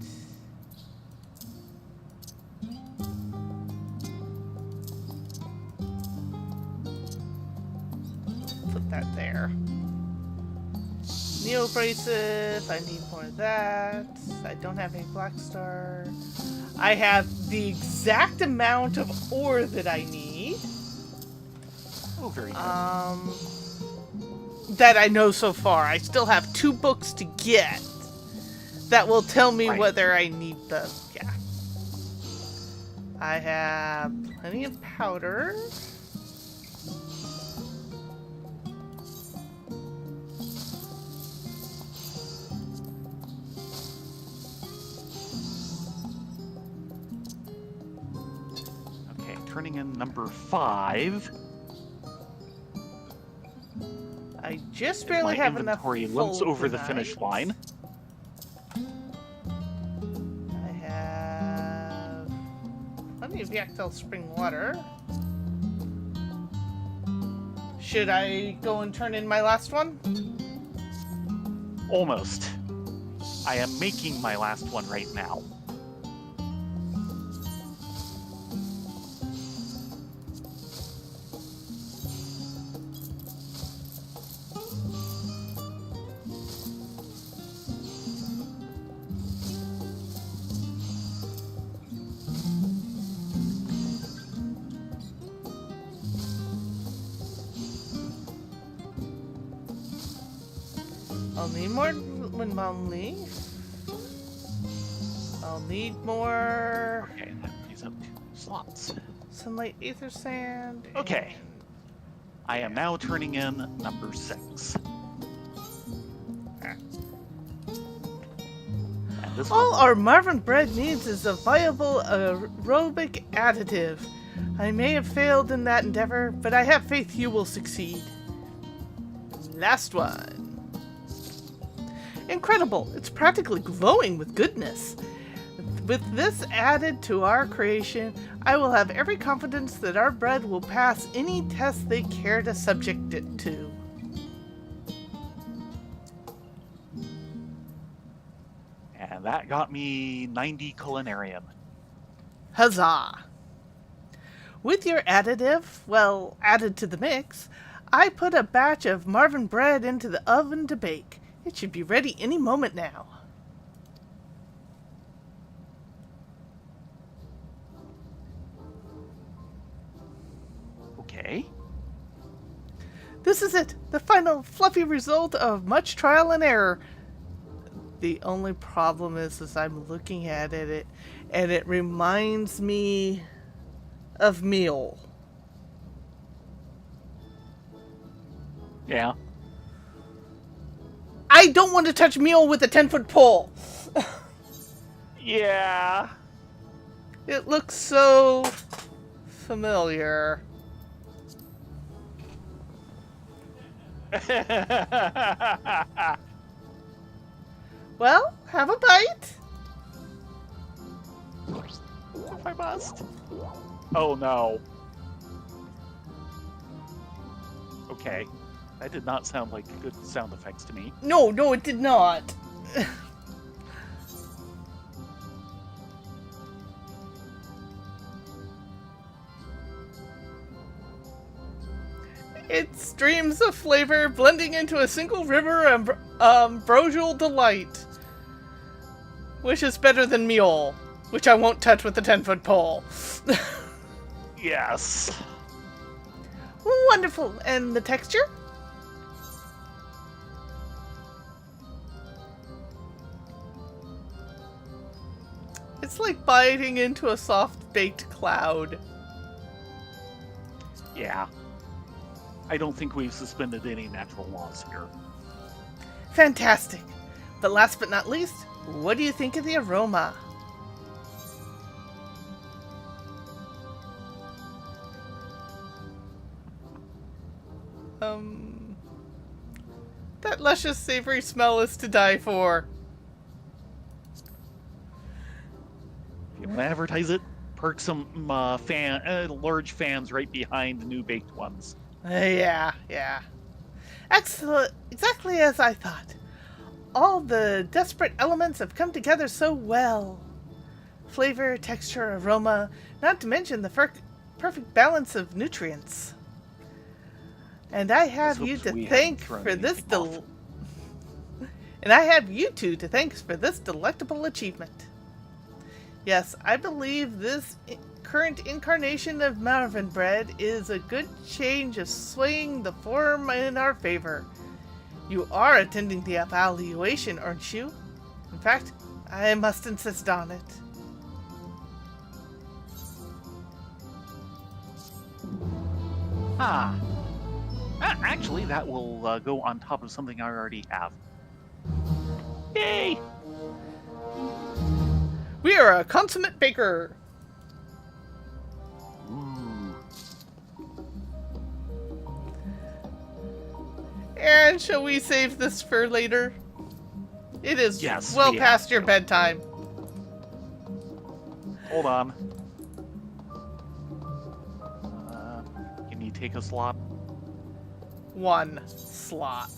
S1: Put that there. Neoabrasive, I need more of that. I don't have any Black Star. I have the exact amount of ore that I need.
S2: Oh, very good.
S1: That I know so far. I still have 2 books to get that will tell me
S2: Right.
S1: whether I need the... Yeah. I have plenty of powder.
S2: Okay, turning in number 5.
S1: I just
S2: My
S1: barely have enough
S2: inventory limps
S1: full
S2: over the
S1: tonight.
S2: finish line.
S1: I have plenty of Yaktel spring water. Should I go and turn in my last one?
S2: Almost. I am making my last one right now.
S1: I'll need more lemon leaf. I'll need more
S2: Okay, that frees up 2 slots.
S1: sunlight aether sand.
S2: Okay.
S1: and-
S2: I am now turning in number 6. This
S1: All
S2: one.
S1: our Marvin bread needs is a viable aerobic additive. I may have failed in that endeavor, but I have faith you will succeed. Last one. Incredible! It's practically glowing with goodness. With this added to our creation, I will have every confidence that our bread will pass any test they care to subject it to.
S2: And that got me 90 culinarian.
S1: Huzzah! With your additive, well, added to the mix, I put a batch of Marvin bread into the oven to bake. It should be ready any moment now.
S2: Okay.
S1: This is it, the final fluffy result of much trial and error. The only problem is I'm looking at it, and it reminds me of meal.
S2: Yeah.
S1: I don't want to touch meal with a 10-foot pole.
S2: Yeah.
S1: It looks so familiar. Well, have a bite.
S2: If I must. Oh no. Okay. That did not sound like good sound effects to me.
S1: No, it did not. It's streams of flavor blending into a single river of ambrosial delight. Which is better than meal, which I won't touch with the 10-foot pole.
S2: Yes.
S1: Wonderful. And the texture? It's like biting into a soft-baked cloud.
S2: Yeah. I don't think we've suspended any natural laws here.
S1: Fantastic. But last but not least, what do you think of the aroma? That luscious savory smell is to die for.
S2: If you want to advertise it, perk some large fans right behind the new baked ones.
S1: Yeah. Excellent. Exactly as I thought. All the desperate elements have come together so well. Flavor, texture, aroma, not to mention the perfect balance of nutrients. And I have you to thank for this And I have you two to thank for this delectable achievement. Yes, I believe this current incarnation of Marvin bread is a good change of swaying the form in our favor. You are attending the evaluation, aren't you? In fact, I must insist on it.
S2: Actually, that will go on top of something I already have. Yay!
S1: We are a consummate baker.
S2: Ooh.
S1: And shall we save this for later? It is well past your bedtime.
S2: Hold on. Can you take a slot?
S1: 1 slot.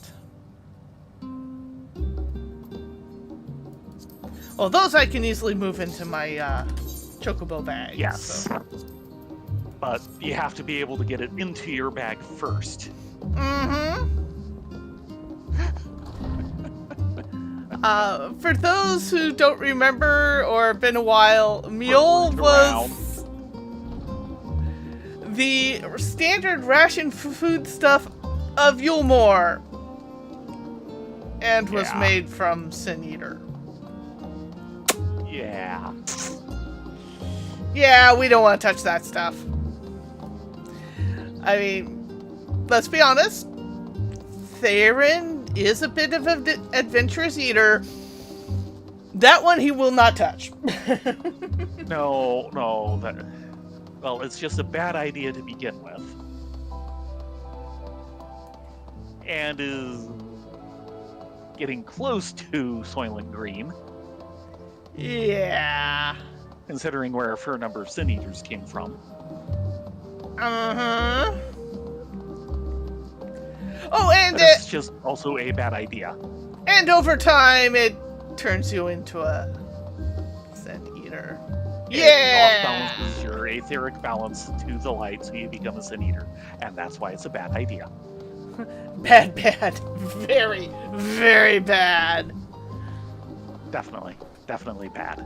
S1: Well, those I can easily move into my chocobo bag.
S2: Yes.
S1: So.
S2: But you have to be able to get it into your bag first.
S1: For those who don't remember or been a while, mule was the standard ration food stuff of Yulemore and was made from Sin Eater.
S2: Yeah.
S1: Yeah, we don't want to touch that stuff. I mean, let's be honest. Theron is a bit of an adventurous eater. That one he will not touch.
S2: No, well, it's just a bad idea to begin with. And is getting close to Soylent Green,
S1: Yeah.
S2: considering where a fair number of Sin Eaters came from.
S1: Uh-huh. Oh, and
S2: But it's just also a bad idea.
S1: and over time it turns you into a Sin Eater.
S2: It
S1: Yeah.
S2: off-balances your etheric balance to the light, so you become a Sin Eater. And that's why it's a bad idea.
S1: Bad, bad. Very, very bad.
S2: Definitely bad.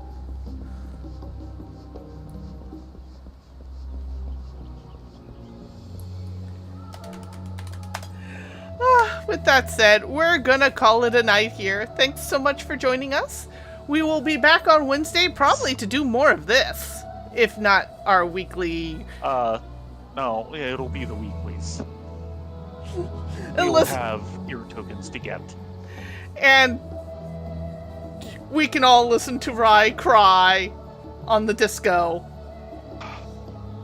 S1: With that said, we're gonna call it a night here. Thanks so much for joining us. We will be back on Wednesday, probably to do more of this. If not our weekly...
S2: No, it'll be the weeklies. You'll
S1: Unless...
S2: have ear tokens to get.
S1: And we can all listen to Rai cry on the disco.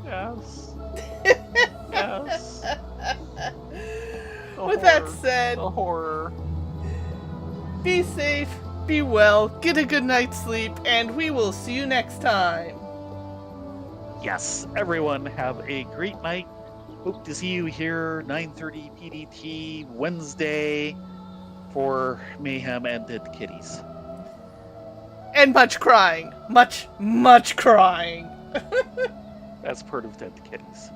S2: Yes. Yes.
S1: With that said,
S2: The horror.
S1: be safe, be well, get a good night's sleep, and we will see you next time.
S2: Yes, everyone have a great night. Hope to see you here 9:30 PDT Wednesday for Mayhem and Dead Kitties.
S1: And much crying. Much, much crying.
S2: That's part of Dead Kitties.